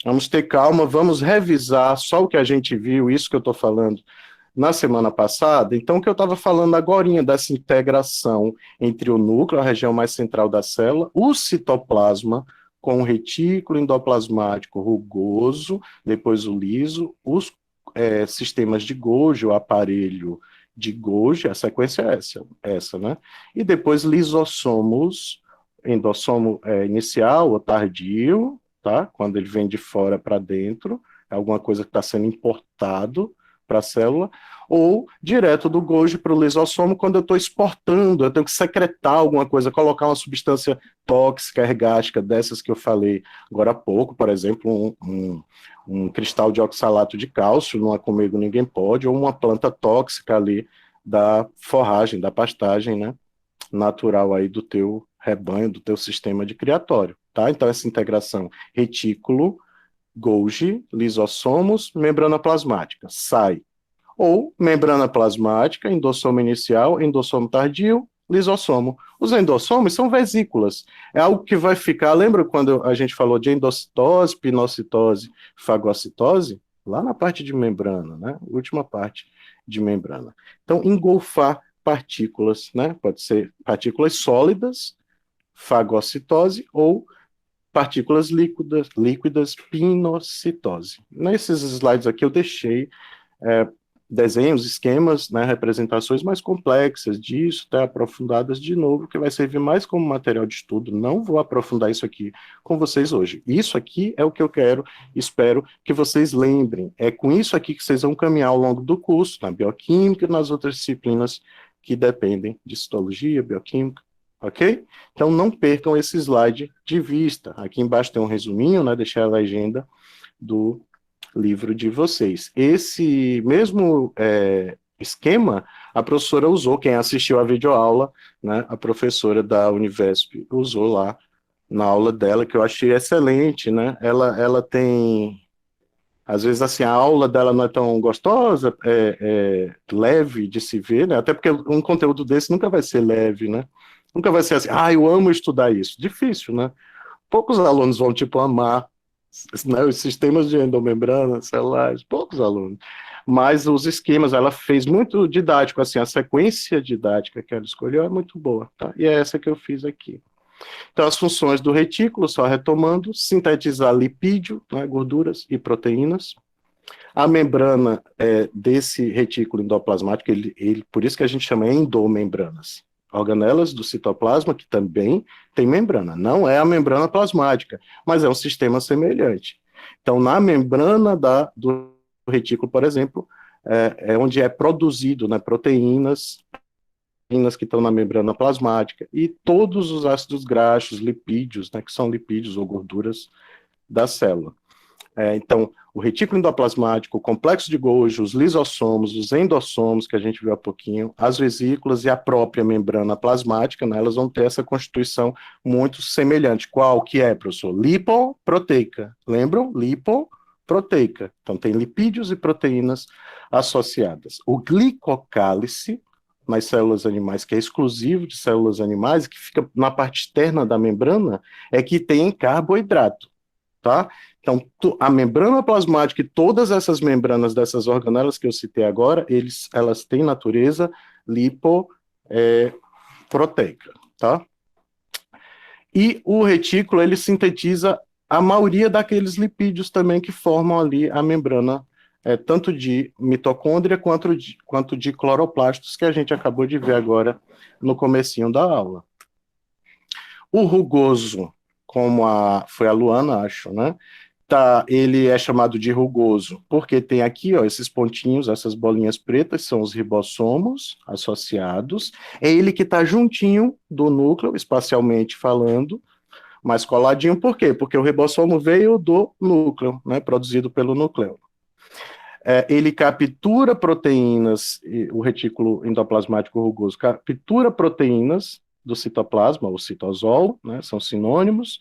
Vamos ter calma, vamos revisar só o que a gente viu, isso que eu estou falando na semana passada. Então, o que eu estava falando agora dessa integração entre o núcleo, a região mais central da célula, o citoplasma, com o retículo endoplasmático rugoso, depois o liso, os sistemas de Golgi, o aparelho de Golgi, a sequência é essa, né? E depois lisossomos, endossomo inicial ou tardio, tá? Quando ele vem de fora para dentro, é alguma coisa que está sendo importado para a célula, ou direto do Golgi para o lisossomo, quando eu estou exportando, eu tenho que secretar alguma coisa, colocar uma substância tóxica, ergática, dessas que eu falei agora há pouco, por exemplo, um cristal de oxalato de cálcio, não é comigo ninguém pode, ou uma planta tóxica ali da forragem, da pastagem, né, natural aí do teu rebanho, do teu sistema de criatório, tá? Então essa integração retículo, Golgi, lisossomos, membrana plasmática, sai. Ou membrana plasmática, endossomo inicial, endossomo tardio, lisossomo. Os endossomos são vesículas. É algo que vai ficar, lembra quando a gente falou de endocitose, pinocitose, fagocitose? Lá na parte de membrana, né? Última parte de membrana. Então, engolfar partículas, né? Pode ser partículas sólidas, fagocitose, ou partículas líquidas, pinocitose. Nesses slides aqui eu deixei desenhos, esquemas, né, representações mais complexas disso, até aprofundadas de novo, que vai servir mais como material de estudo. Não vou aprofundar isso aqui com vocês hoje. Isso aqui é o que eu espero que vocês lembrem. É com isso aqui que vocês vão caminhar ao longo do curso, na bioquímica e nas outras disciplinas que dependem de citologia, bioquímica, ok? Então não percam esse slide de vista. Aqui embaixo tem um resuminho, né, deixei a legenda do livro de vocês. Esse mesmo esquema, a professora usou, quem assistiu a videoaula, né, a professora da Univesp usou lá na aula dela, que eu achei excelente, né? Ela tem, às vezes, assim, a aula dela não é tão gostosa, leve de se ver, né? Até porque um conteúdo desse nunca vai ser leve, né? Nunca vai ser assim, eu amo estudar isso. Difícil, né? Poucos alunos vão, tipo, amar, né, os sistemas de endomembrana, celulares, poucos alunos. Mas os esquemas, ela fez muito didático, assim, a sequência didática que ela escolheu é muito boa, tá? E é essa que eu fiz aqui. Então, as funções do retículo, só retomando, sintetizar lipídio, né, gorduras e proteínas. A membrana desse retículo endoplasmático, por isso que a gente chama endomembranas. Organelas do citoplasma, que também tem membrana. Não é a membrana plasmática, mas é um sistema semelhante. Então, na membrana do retículo, por exemplo, é onde é produzido, né, proteínas que estão na membrana plasmática e todos os ácidos graxos, lipídios, né, que são lipídios ou gorduras da célula. Então, o retículo endoplasmático, o complexo de Golgi, os lisossomos, os endossomos, que a gente viu há pouquinho, as vesículas e a própria membrana plasmática, né, elas vão ter essa constituição muito semelhante. Qual que é, professor? Lipoproteica. Lembram? Lipoproteica. Então, tem lipídios e proteínas associadas. O glicocálice, nas células animais, que é exclusivo de células animais, que fica na parte externa da membrana, é que tem carboidrato, tá? Então, a membrana plasmática e todas essas membranas dessas organelas que eu citei agora, elas têm natureza lipoproteica, tá? E o retículo, ele sintetiza a maioria daqueles lipídios também que formam ali a membrana, tanto de mitocôndria quanto de cloroplastos, que a gente acabou de ver agora no comecinho da aula. O rugoso, como foi a Luana, acho, né? Ele é chamado de rugoso, porque tem aqui, ó, esses pontinhos, essas bolinhas pretas, são os ribossomos associados. É ele que está juntinho do núcleo, espacialmente falando, mas coladinho, por quê? Porque o ribossomo veio do núcleo, né, produzido pelo núcleo. Ele captura proteínas, o retículo endoplasmático rugoso captura proteínas do citoplasma, o citosol, né, são sinônimos,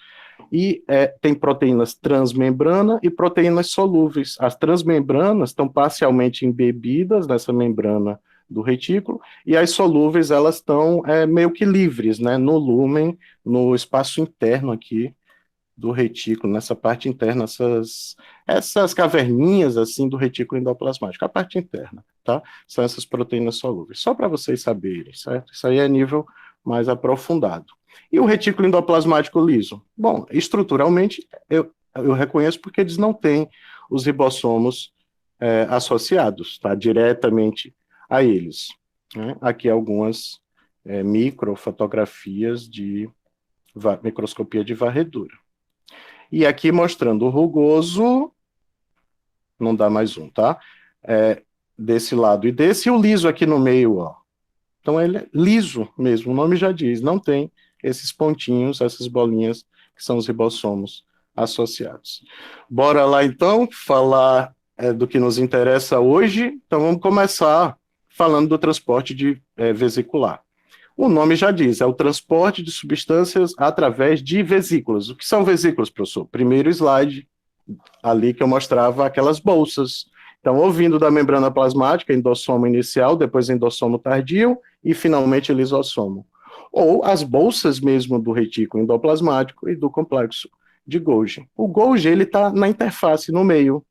e tem proteínas transmembrana e proteínas solúveis. As transmembranas estão parcialmente embebidas nessa membrana do retículo, e as solúveis, elas estão meio que livres, né, no lúmen, no espaço interno aqui do retículo, nessa parte interna, essas caverninhas, assim, do retículo endoplasmático, a parte interna, tá? São essas proteínas solúveis. Só para vocês saberem, certo? Isso aí é nível mais aprofundado. E o retículo endoplasmático liso? Bom, estruturalmente, eu reconheço porque eles não têm os ribossomos associados, tá? Diretamente a eles. Né? Aqui algumas microfotografias de microscopia de varredura. E aqui mostrando o rugoso, não dá mais um, tá? Desse lado e desse, e o liso aqui no meio, ó. Então ele é liso mesmo, o nome já diz, não tem esses pontinhos, essas bolinhas que são os ribossomos associados. Bora lá então falar do que nos interessa hoje. Então vamos começar falando do transporte vesicular. O nome já diz, é o transporte de substâncias através de vesículas. O que são vesículas, professor? Primeiro slide, ali que eu mostrava aquelas bolsas. Então, ouvindo da membrana plasmática, endossomo inicial, depois endossomo tardio e, finalmente, lisossomo. Ou as bolsas mesmo do retículo endoplasmático e do complexo de Golgi. O Golgi, ele está na interface, no meio,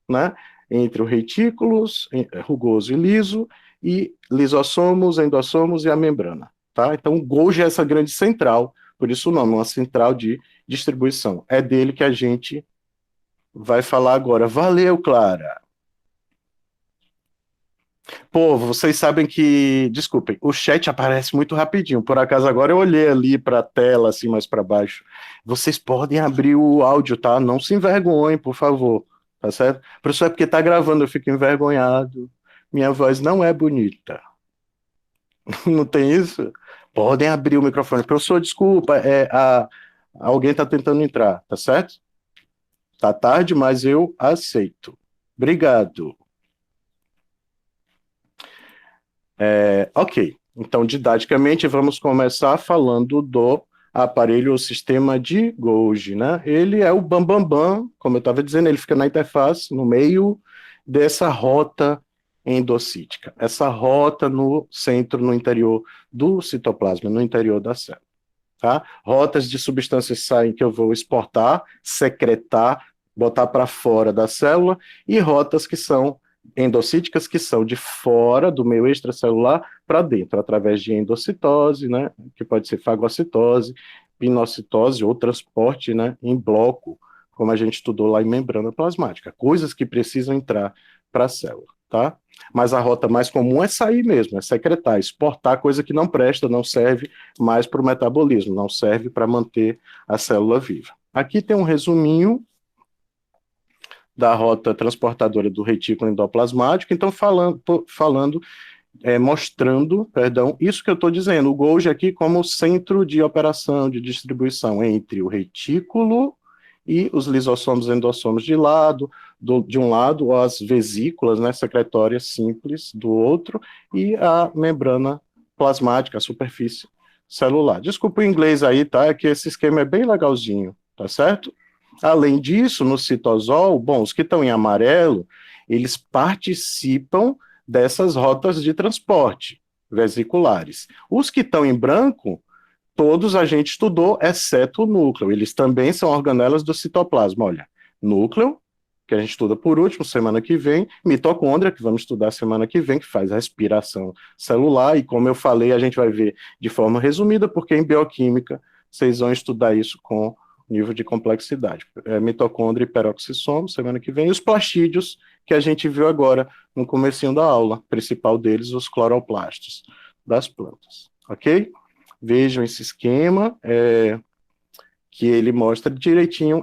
né? Entre o retículos, rugoso e liso, e lisossomos, endossomos e a membrana. Tá? Então, o Golgi é essa grande central, por isso o nome, uma central de distribuição. É dele que a gente vai falar agora. Valeu, Clara! Pô, vocês sabem que, desculpem, o chat aparece muito rapidinho. Por acaso, agora eu olhei ali para a tela, assim, mais para baixo. Vocês podem abrir o áudio, tá? Não se envergonhem, por favor. Tá certo? Professor, é porque tá gravando, eu fico envergonhado. Minha voz não é bonita. Não tem isso? Podem abrir o microfone. Professor, desculpa, alguém está tentando entrar, tá certo? Tá tarde, mas eu aceito. Obrigado. Ok, então, didaticamente, vamos começar falando do aparelho ou sistema de Golgi, né? Ele é o bambambam, como eu estava dizendo, ele fica na interface, no meio dessa rota endocítica. Essa rota no centro, no interior do citoplasma, no interior da célula. Tá? Rotas de substâncias saem que eu vou exportar, secretar, botar para fora da célula, e rotas que são endocíticas, que são de fora do meio extracelular para dentro, através de endocitose, né, que pode ser fagocitose, pinocitose ou transporte, né, em bloco, como a gente estudou lá em membrana plasmática, coisas que precisam entrar para a célula, tá? Mas a rota mais comum é sair mesmo, é secretar, exportar, coisa que não presta, não serve mais para o metabolismo, não serve para manter a célula viva. Aqui tem um resuminho da rota transportadora do retículo endoplasmático, então mostrando, perdão, isso que eu estou dizendo, o Golgi aqui como centro de operação, de distribuição entre o retículo e os lisossomos e endossomos de lado, de um lado, as vesículas, né, secretórias simples do outro, e a membrana plasmática, a superfície celular. Desculpa o inglês aí, tá? É que esse esquema é bem legalzinho, tá certo? Além disso, no citosol, bom, os que estão em amarelo, eles participam dessas rotas de transporte vesiculares. Os que estão em branco, todos a gente estudou, exceto o núcleo. Eles também são organelas do citoplasma. Olha, núcleo, que a gente estuda por último, semana que vem, mitocôndria, que vamos estudar semana que vem, que faz respiração celular, e como eu falei, a gente vai ver de forma resumida, porque em bioquímica vocês vão estudar isso com nível de complexidade. Mitocôndria e peroxissomo, semana que vem, e os plastídeos, que a gente viu agora no comecinho da aula, principal deles, os cloroplastos das plantas, ok? Vejam esse esquema, que ele mostra direitinho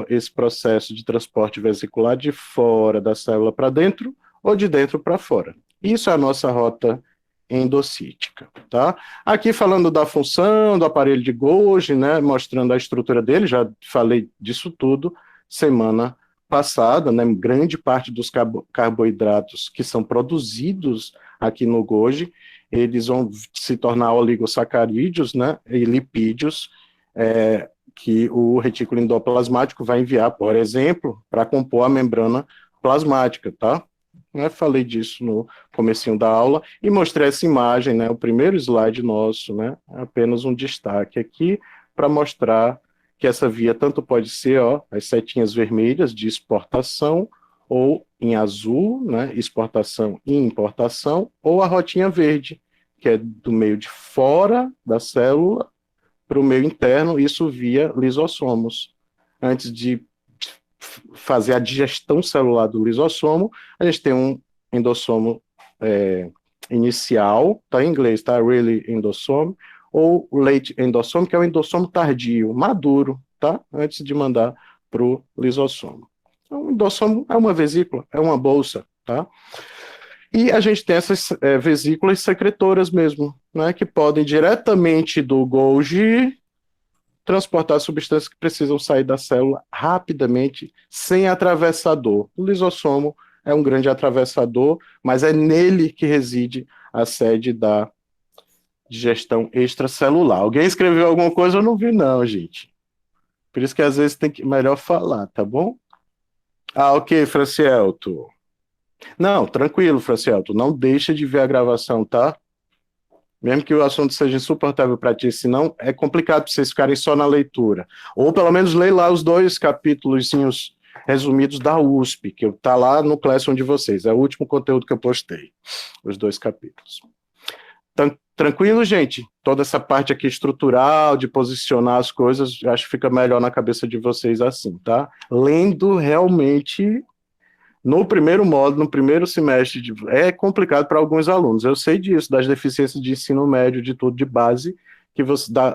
esse processo de transporte vesicular de fora da célula para dentro ou de dentro para fora. Isso é a nossa rota endocítica, tá? Aqui falando da função do aparelho de Golgi, né, mostrando a estrutura dele, já falei disso tudo semana passada, né, grande parte dos carboidratos que são produzidos aqui no Golgi, eles vão se tornar oligosacarídeos, né, e lipídios, que o retículo endoplasmático vai enviar, por exemplo, para compor a membrana plasmática, tá? Falei disso no comecinho da aula e mostrei essa imagem, né, o primeiro slide nosso, né, apenas um destaque aqui para mostrar que essa via tanto pode ser, ó, as setinhas vermelhas de exportação, ou em azul, né, exportação e importação, ou a rotinha verde, que é do meio de fora da célula para o meio interno, isso via lisossomos. Antes de fazer a digestão celular do lisossomo, a gente tem um endossomo inicial, tá em inglês, tá? Early endossome, ou late endossome, que é o endossomo tardio, maduro, tá? Antes de mandar para o lisossomo. Então, o endossomo é uma vesícula, é uma bolsa, tá? E a gente tem essas vesículas secretoras mesmo, né? Que podem diretamente do Golgi transportar substâncias que precisam sair da célula rapidamente, sem atravessador. O lisossomo é um grande atravessador, mas é nele que reside a sede da digestão extracelular. Alguém escreveu alguma coisa? Eu não vi não, gente. Por isso que às vezes tem que melhor falar, tá bom? Ah, ok, Francielto. Não, tranquilo, Francielto. Não deixa de ver a gravação, tá? Mesmo que o assunto seja insuportável para ti, senão é complicado para vocês ficarem só na leitura. Ou pelo menos leia lá os 2 capítulos resumidos da USP, que está lá no Classroom de vocês. É o último conteúdo que eu postei, os 2 capítulos. Tranquilo, gente? Toda essa parte aqui estrutural, de posicionar as coisas, acho que fica melhor na cabeça de vocês assim, tá? Lendo realmente... No primeiro módulo, no primeiro semestre, é complicado para alguns alunos. Eu sei disso, das deficiências de ensino médio, de tudo, de base,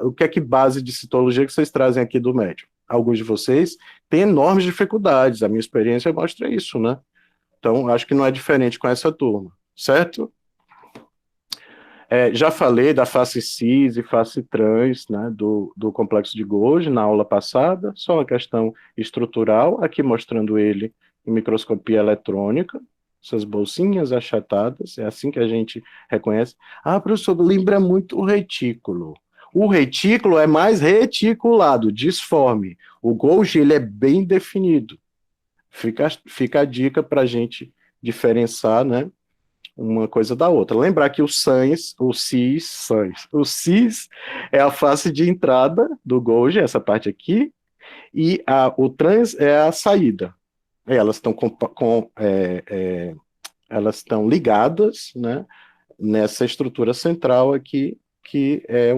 o que é que base de citologia que vocês trazem aqui do médio? Alguns de vocês têm enormes dificuldades, a minha experiência mostra isso, né? Então, acho que não é diferente com essa turma, certo? Já falei da face cis e face trans, né, do complexo de Golgi na aula passada, só uma questão estrutural, aqui mostrando ele em microscopia eletrônica, essas bolsinhas achatadas, é assim que a gente reconhece. Ah, professor, lembra muito o retículo. O retículo é mais reticulado, disforme. O Golgi, ele é bem definido. Fica a dica para a gente diferenciar, né, uma coisa da outra. Lembrar que o cis é a face de entrada do Golgi, essa parte aqui, e o trans é a saída. Elas estão elas estão ligadas, né, nessa estrutura central aqui, que é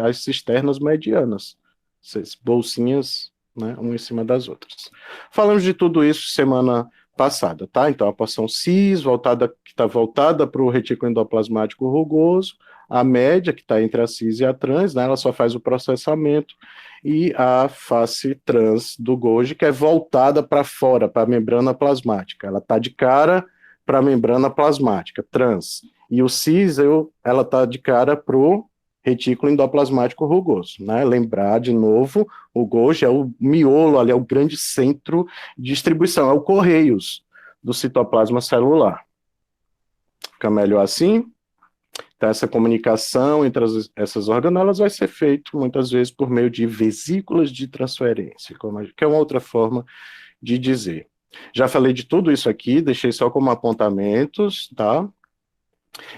as cisternas medianas, essas bolsinhas, né, uma em cima das outras. Falamos de tudo isso semana passada, tá? Então, a porção cis, que está voltada para o retículo endoplasmático rugoso, a média, que está entre a cis e a trans, né, ela só faz o processamento, e a face trans do Golgi, que é voltada para fora, para a membrana plasmática. Ela está de cara para a membrana plasmática, trans. E o cis, ela está de cara para o retículo endoplasmático rugoso, né? Lembrar de novo, o Golgi é o miolo ali, é o grande centro de distribuição, é o correios do citoplasma celular. Fica melhor assim? Então, essa comunicação entre essas organelas vai ser feita muitas vezes por meio de vesículas de transferência, que é uma outra forma de dizer. Já falei de tudo isso aqui, deixei só como apontamentos, tá?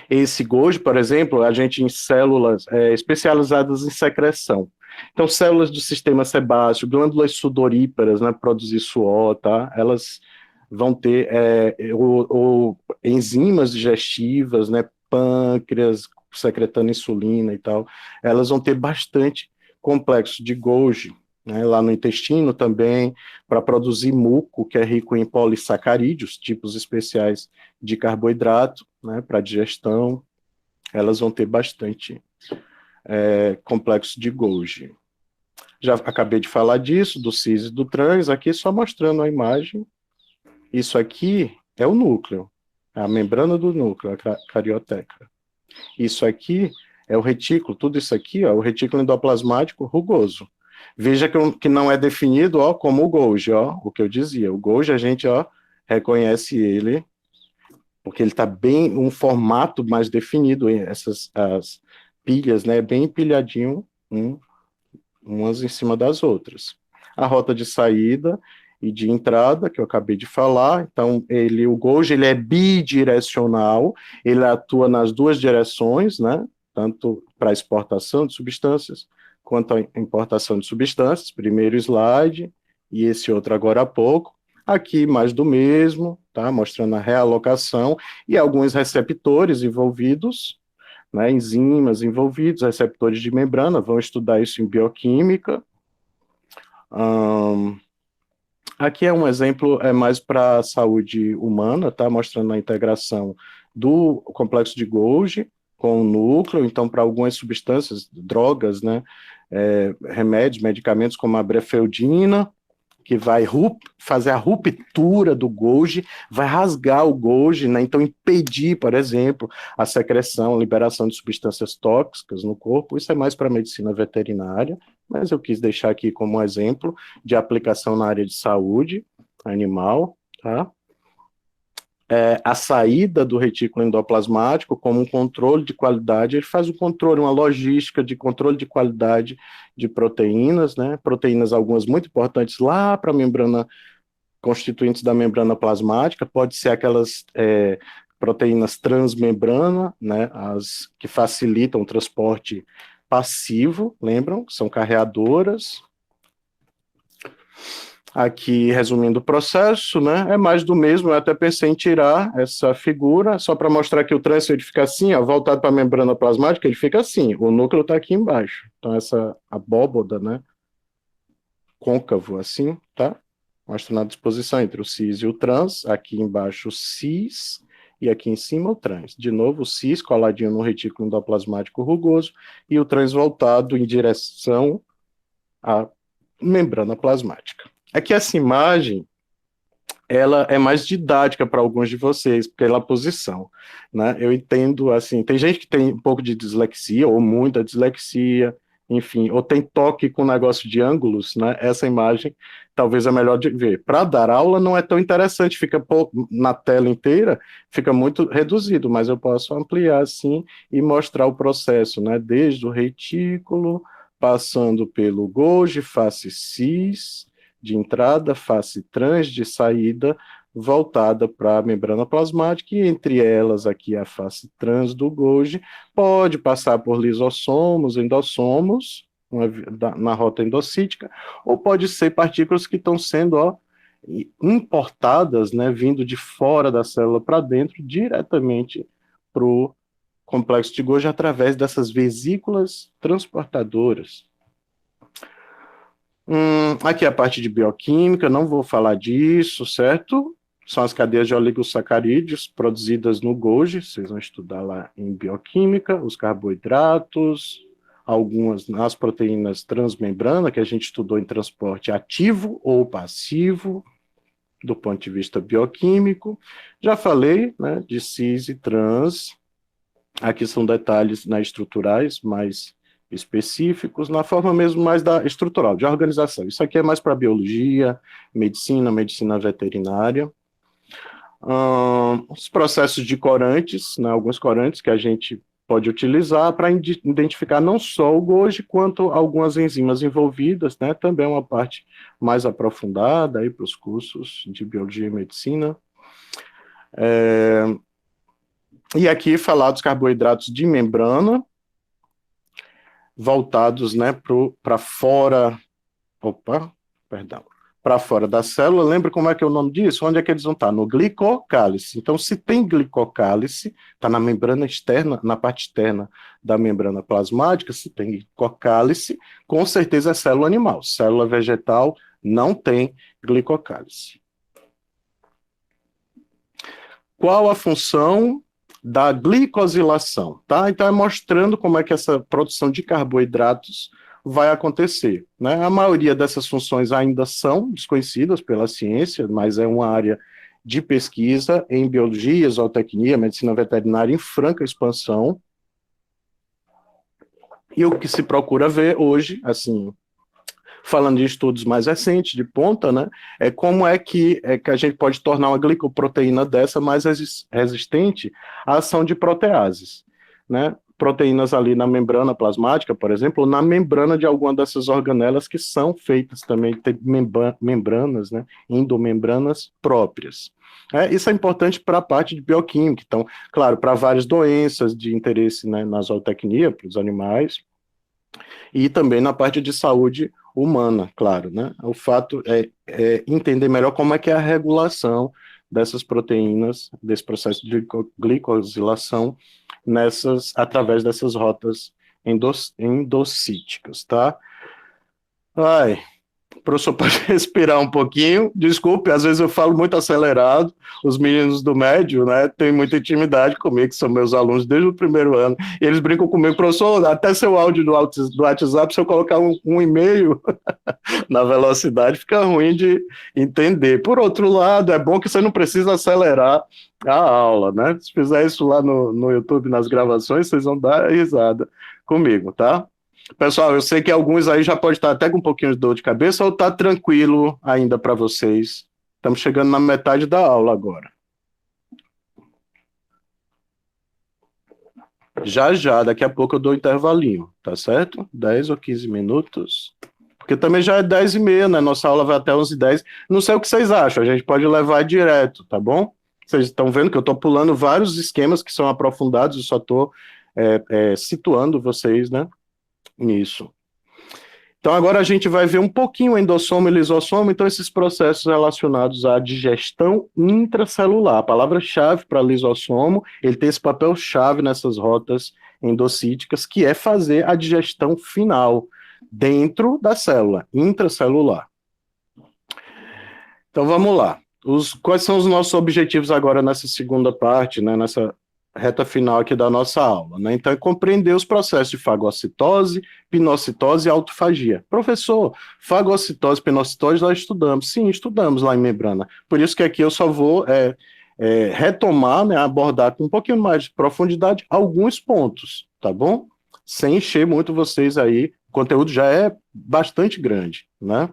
Esse Golgi, por exemplo, a gente em células especializadas em secreção. Então, células do sistema sebáceo, glândulas sudoríparas, né, produzir suor, tá? Elas vão ter enzimas digestivas, né, pâncreas, secretando insulina e tal. Elas vão ter bastante complexo de Golgi, né, lá no intestino também, para produzir muco, que é rico em polissacarídeos, tipos especiais de carboidrato, né, para digestão. Elas vão ter bastante complexo de Golgi. Já acabei de falar disso, do cis e do trans, aqui só mostrando a imagem. Isso aqui é o núcleo, a membrana do núcleo, a carioteca. Isso aqui é o retículo, tudo isso aqui é o retículo endoplasmático rugoso. Veja que não é definido como o Golgi, o que eu dizia. O Golgi a gente reconhece ele, porque ele está bem, um formato mais definido, as pilhas, né, bem empilhadinho, umas em cima das outras. A rota de saída e de entrada, que eu acabei de falar, então o Golgi ele é bidirecional, ele atua nas duas direções, né, tanto para exportação de substâncias, quanto a importação de substâncias, primeiro slide, e esse outro agora há pouco, aqui mais do mesmo, tá, mostrando a realocação, e alguns receptores envolvidos, né, enzimas envolvidos, receptores de membrana, vão estudar isso em bioquímica. Aqui é um exemplo mais para a saúde humana, tá? Mostrando a integração do complexo de Golgi com o núcleo, então para algumas substâncias, drogas, né, remédios, medicamentos como a brefeudina, que vai fazer a ruptura do Golgi, vai rasgar o Golgi, né? Então impedir, por exemplo, a secreção, a liberação de substâncias tóxicas no corpo. Isso é mais para a medicina veterinária, mas eu quis deixar aqui como um exemplo de aplicação na área de saúde animal, tá? A saída do retículo endoplasmático como um controle de qualidade, ele faz o controle, uma logística de controle de qualidade de proteínas, né? Proteínas algumas muito importantes lá para a membrana, constituintes da membrana plasmática, pode ser aquelas proteínas transmembrana, né? As que facilitam o transporte passivo, lembram? São carreadoras. Aqui, resumindo o processo, né, é mais do mesmo, eu até pensei em tirar essa figura, só para mostrar que o trânsito ele fica assim, voltado para a membrana plasmática, ele fica assim, o núcleo está aqui embaixo, então essa abóboda, né, côncavo assim, tá? Mostrando a disposição entre o cis e o trans, aqui embaixo o cis, e aqui em cima o trans. De novo, o cis coladinho no retículo endoplasmático rugoso, e o trans voltado em direção à membrana plasmática. Aqui essa imagem, ela é mais didática para alguns de vocês, pela posição, né? Eu entendo, assim, tem gente que tem um pouco de dislexia, ou muita dislexia, enfim, ou tem toque com negócio de ângulos, né? Essa imagem talvez é melhor de ver. Para dar aula não é tão interessante, fica pouco, na tela inteira, fica muito reduzido, mas eu posso ampliar assim e mostrar o processo, né? Desde o retículo, passando pelo Golgi, face cis, de entrada, face trans, de saída, voltada para a membrana plasmática, e entre elas aqui a face trans do Golgi, pode passar por lisossomos, endossomos, na rota endocítica, ou pode ser partículas que estão sendo importadas, né, vindo de fora da célula para dentro, diretamente para o complexo de Golgi através dessas vesículas transportadoras. Aqui a parte de bioquímica, não vou falar disso, certo? São as cadeias de oligosacarídeos produzidas no Golgi, vocês vão estudar lá em bioquímica, os carboidratos, algumas nas proteínas transmembrana, que a gente estudou em transporte ativo ou passivo, do ponto de vista bioquímico. Já falei, né, de cis e trans, aqui são detalhes, né, estruturais, mais específicos, na forma mesmo mais estrutural, de organização. Isso aqui é mais para biologia, medicina veterinária. Os processos de corantes, né, alguns corantes que a gente pode utilizar para identificar não só o Golgi, quanto algumas enzimas envolvidas, né, também uma parte mais aprofundada para os cursos de biologia e medicina. E aqui falar dos carboidratos de membrana, voltados, né, para fora, para fora da célula. Lembra como é que é o nome disso? Onde é que eles vão estar? No glicocálice. Então, se tem glicocálice, está na membrana externa, na parte externa da membrana plasmática, se tem glicocálice, com certeza é célula animal. Célula vegetal não tem glicocálice. Qual a função da glicosilação, tá? Então é mostrando como é que essa produção de carboidratos vai acontecer, né? A maioria dessas funções ainda são desconhecidas pela ciência, mas é uma área de pesquisa em biologia, zootecnia, medicina veterinária em franca expansão. E o que se procura ver hoje, assim, falando de estudos mais recentes, de ponta, né, é como é que a gente pode tornar uma glicoproteína dessa mais resistente à ação de proteases, né? Proteínas ali na membrana plasmática, por exemplo, na membrana de alguma dessas organelas que são feitas também, tem membranas, né, endomembranas próprias. Isso é importante para a parte de bioquímica, então, claro, para várias doenças de interesse, né, na zootecnia, para os animais, e também na parte de saúde humana, claro, né? O fato é entender melhor como é que é a regulação dessas proteínas, desse processo de glicosilação através dessas rotas endocíticas, tá? O professor pode respirar um pouquinho, desculpe, às vezes eu falo muito acelerado, os meninos do médio, né, têm muita intimidade comigo, que são meus alunos desde o primeiro ano, e eles brincam comigo, professor, até seu áudio do WhatsApp, se eu colocar um e-mail na velocidade, fica ruim de entender. Por outro lado, é bom que você não precisa acelerar a aula, né, se fizer isso lá no YouTube, nas gravações, vocês vão dar risada comigo, tá? Pessoal, eu sei que alguns aí já pode estar até com um pouquinho de dor de cabeça ou tá tranquilo ainda para vocês. Estamos chegando na metade da aula agora. Já, daqui a pouco eu dou um intervalinho, tá certo? 10 ou 15 minutos. Porque também já é 10h30, né? Nossa aula vai até 11h10. Não sei o que vocês acham, a gente pode levar direto, tá bom? Vocês estão vendo que eu estou pulando vários esquemas que são aprofundados, eu só estou situando vocês, né? Nisso. Então agora a gente vai ver um pouquinho o endossomo e lisossomo, então esses processos relacionados à digestão intracelular. A palavra-chave para lisossomo, ele tem esse papel-chave nessas rotas endocíticas, que é fazer a digestão final dentro da célula, intracelular. Então vamos lá. Quais são os nossos objetivos agora nessa segunda parte, né, nessa reta final aqui da nossa aula, né? Então, é compreender os processos de fagocitose, pinocitose e autofagia. Professor, fagocitose, pinocitose nós estudamos. Sim, estudamos lá em membrana. Por isso que aqui eu só vou retomar, né, abordar com um pouquinho mais de profundidade alguns pontos, tá bom? Sem encher muito vocês aí, o conteúdo já é bastante grande, né?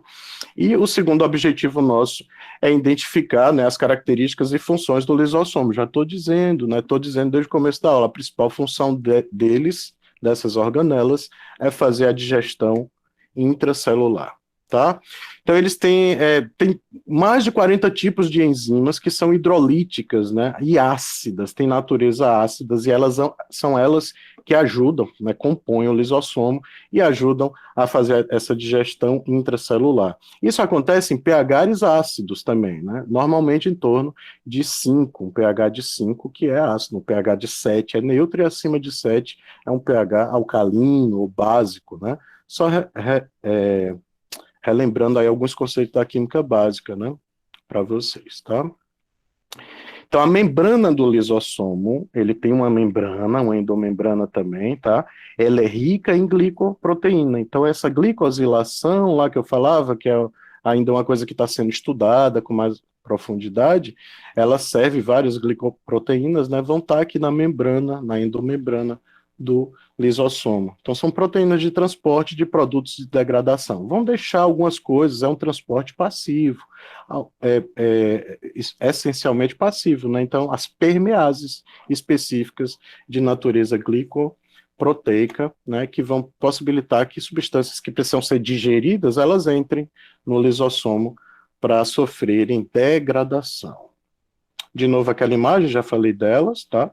E o segundo objetivo nosso é identificar, né, as características e funções do lisossomo. Já estou dizendo, né, estou dizendo desde o começo da aula, a principal função deles, dessas organelas, é fazer a digestão intracelular. tá? Então eles têm mais de 40 tipos de enzimas que são hidrolíticas, né, e ácidas, têm natureza ácidas, e são elas que ajudam, né, compõem o lisossomo e ajudam a fazer essa digestão intracelular. Isso acontece em pHs ácidos também, né, normalmente em torno de 5, um pH de 5 que é ácido, um pH de 7 é neutro e acima de 7 é um pH alcalino ou básico, né, só relembrando aí alguns conceitos da química básica, né, para vocês, tá? Então, a membrana do lisossomo, ele tem uma membrana, uma endomembrana também, tá? Ela é rica em glicoproteína. Então, essa glicosilação lá que eu falava, que é ainda uma coisa que está sendo estudada com mais profundidade, ela serve várias glicoproteínas, né? Vão estar aqui na membrana, na endomembrana do lisossomo. Então, são proteínas de transporte de produtos de degradação. Vão deixar algumas coisas, é um transporte passivo, essencialmente passivo, né? Então, as permeases específicas de natureza glicoproteica, né, que vão possibilitar que substâncias que precisam ser digeridas, elas entrem no lisossomo para sofrerem degradação. De novo, aquela imagem, já falei delas, tá?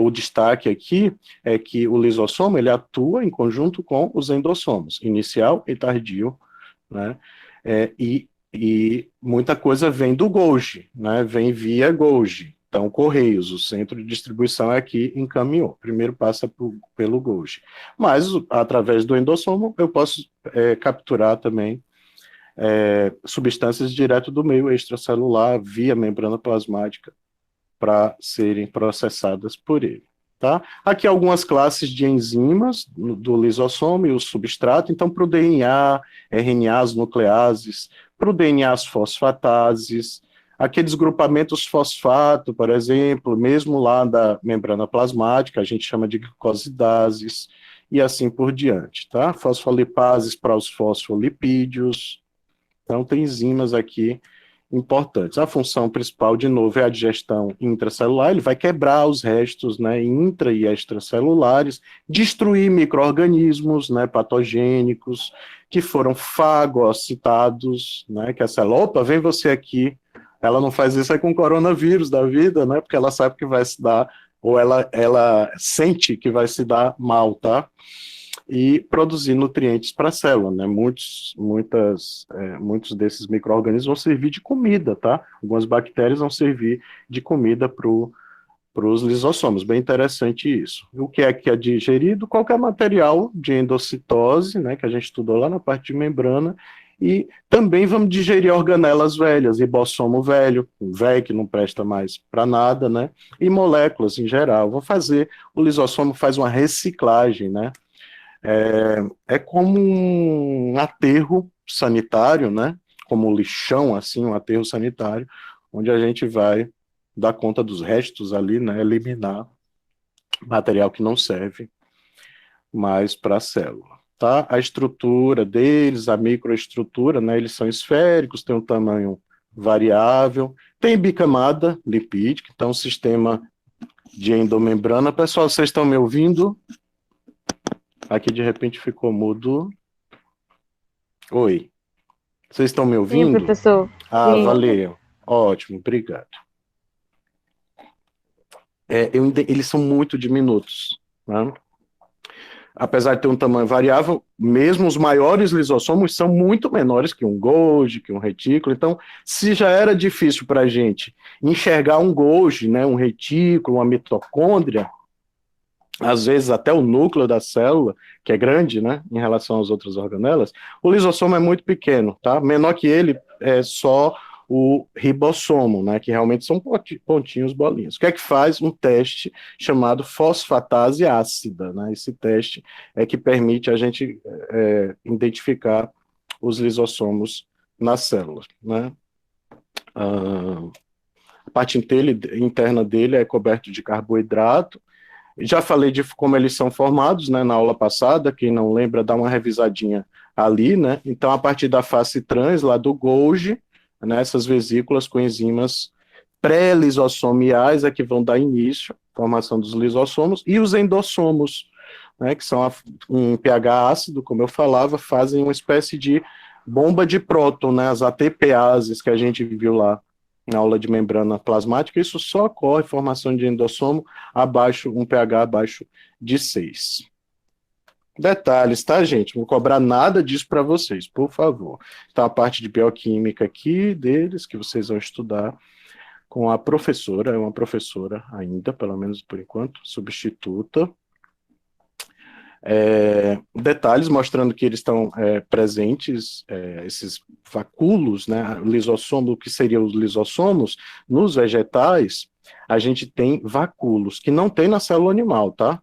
O destaque aqui é que o lisossomo ele atua em conjunto com os endossomos, inicial e tardio, né? E muita coisa vem do Golgi, né? Vem via Golgi. Então, Correios, o centro de distribuição é aqui encaminhou. Primeiro passa pelo Golgi. Mas, através do endossomo, eu posso capturar também substâncias direto do meio extracelular, via membrana plasmática, para serem processadas por ele. Tá? Aqui algumas classes de enzimas do lisossomo e o substrato. Então, para o DNA, RNAs, nucleases, para o DNA, as fosfatases, aqueles grupamentos fosfato, por exemplo, mesmo lá da membrana plasmática, a gente chama de glicosidases, e assim por diante. Tá? Fosfolipases para os fosfolipídios. Então, tem enzimas aqui importantes. A função principal, de novo, é a digestão intracelular. Ele vai quebrar os restos, né, intra e extracelulares, destruir micro-organismos, né, patogênicos que foram fagocitados, né, que a célula, opa, vem você aqui. Ela não faz isso aí com o coronavírus da vida, né, porque ela sabe que vai se dar, ou ela sente que vai se dar mal, tá? E produzir nutrientes para a célula, né? Muitos desses micro-organismos vão servir de comida, tá? Algumas bactérias vão servir de comida para os lisossomos. Bem interessante isso. O que é digerido? Qualquer material de endocitose, né? Que a gente estudou lá na parte de membrana. E também vamos digerir organelas velhas, ribossomo velho, velho que não presta mais para nada, né? E moléculas em geral. O lisossomo faz uma reciclagem, né? É como um aterro sanitário, né? Como um lixão, assim, um aterro sanitário, onde a gente vai dar conta dos restos ali, né? Eliminar material que não serve mais para a célula. Tá? A estrutura deles, a microestrutura, né? Eles são esféricos, têm um tamanho variável, tem bicamada lipídica, então sistema de endomembrana. Pessoal, vocês estão me ouvindo? Aqui de repente ficou mudo. Oi. Vocês estão me Sim, ouvindo? professor. Ah, Sim. valeu. Ótimo, obrigado. Eles são muito diminutos, né? Apesar de ter um tamanho variável, mesmo os maiores lisossomos são muito menores que um Golgi, que um retículo. Então, se já era difícil para a gente enxergar um Golgi, né, um retículo, uma mitocôndria, às vezes até o núcleo da célula, que é grande, né, em relação às outras organelas, o lisossomo é muito pequeno, tá? Menor que ele é só o ribossomo, né, que realmente são pontinhos, bolinhas. O que é que faz? Um teste chamado fosfatase ácida, né? Esse teste é que permite a gente identificar os lisossomos nas células, né? A parte interna dele é coberto de carboidrato. Já falei de como eles são formados, né, na aula passada. Quem não lembra, dá uma revisadinha ali, né? Então, a partir da face trans, lá do Golgi, né, essas vesículas com enzimas pré-lisossomiais é que vão dar início à formação dos lisossomos, e os endossomos né, que são em pH ácido, como eu falava, fazem uma espécie de bomba de próton, né, as ATPases que a gente viu lá na aula de membrana plasmática. Isso só ocorre, formação de endossomo, um pH abaixo de 6. Detalhes, tá, gente? Não vou cobrar nada disso para vocês, por favor. Então, a parte de bioquímica aqui deles, que vocês vão estudar com a professora, é uma professora ainda, pelo menos por enquanto, substituta. Detalhes mostrando que eles estão presentes, esses vacúolos, né, lisossomo, o que seriam os lisossomos, nos vegetais, a gente tem vacúolos, que não tem na célula animal, tá?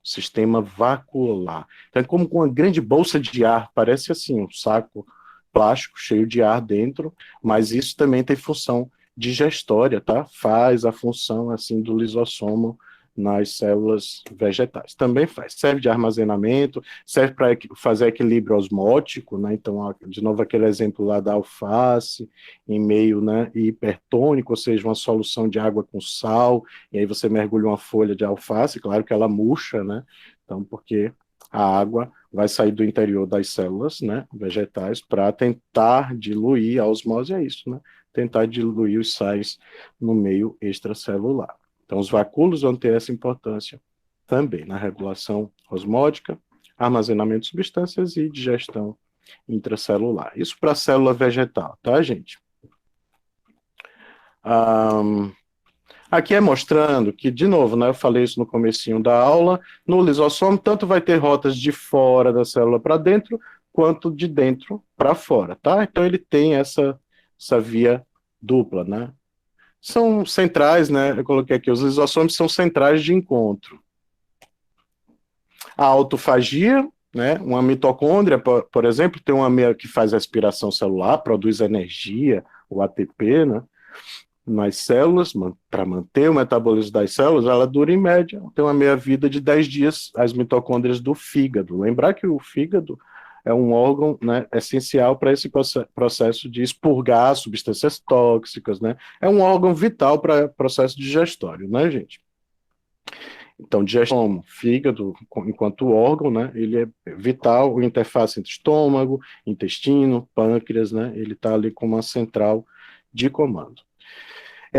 Sistema vacuolar. Então, é como com uma grande bolsa de ar, parece assim, um saco plástico cheio de ar dentro, mas isso também tem função digestória, tá? Faz a função, assim, do lisossomo nas células vegetais. Também faz, serve de armazenamento, serve para fazer equilíbrio osmótico, né? Então, de novo, aquele exemplo lá da alface, em meio, né, hipertônico, ou seja, uma solução de água com sal, e aí você mergulha uma folha de alface, claro que ela murcha, né? Então, porque a água vai sair do interior das células, né, vegetais, para tentar diluir, a osmose é isso, né? Tentar diluir os sais no meio extracelular. Então, os vacúolos vão ter essa importância também na regulação osmótica, armazenamento de substâncias e digestão intracelular. Isso para a célula vegetal, tá, gente? Aqui é mostrando que, de novo, né, eu falei isso no comecinho da aula, no lisossomo tanto vai ter rotas de fora da célula para dentro, quanto de dentro para fora, tá? Então ele tem essa via dupla, né? São centrais, né? Eu coloquei aqui, os lisossomos são centrais de encontro. A autofagia, né? Uma mitocôndria, por exemplo, tem uma meia que faz respiração celular, produz energia, o ATP, né? Nas células, para manter o metabolismo das células, ela dura em média, tem uma meia-vida de 10 dias, as mitocôndrias do fígado. Lembrar que o fígado é um órgão, né, essencial para esse processo de expurgar substâncias tóxicas, né? É um órgão vital para o processo digestório, né, gente? Então, digestão, fígado, enquanto órgão, né, ele é vital, a interface entre estômago, intestino, pâncreas, né, ele está ali como uma central de comando.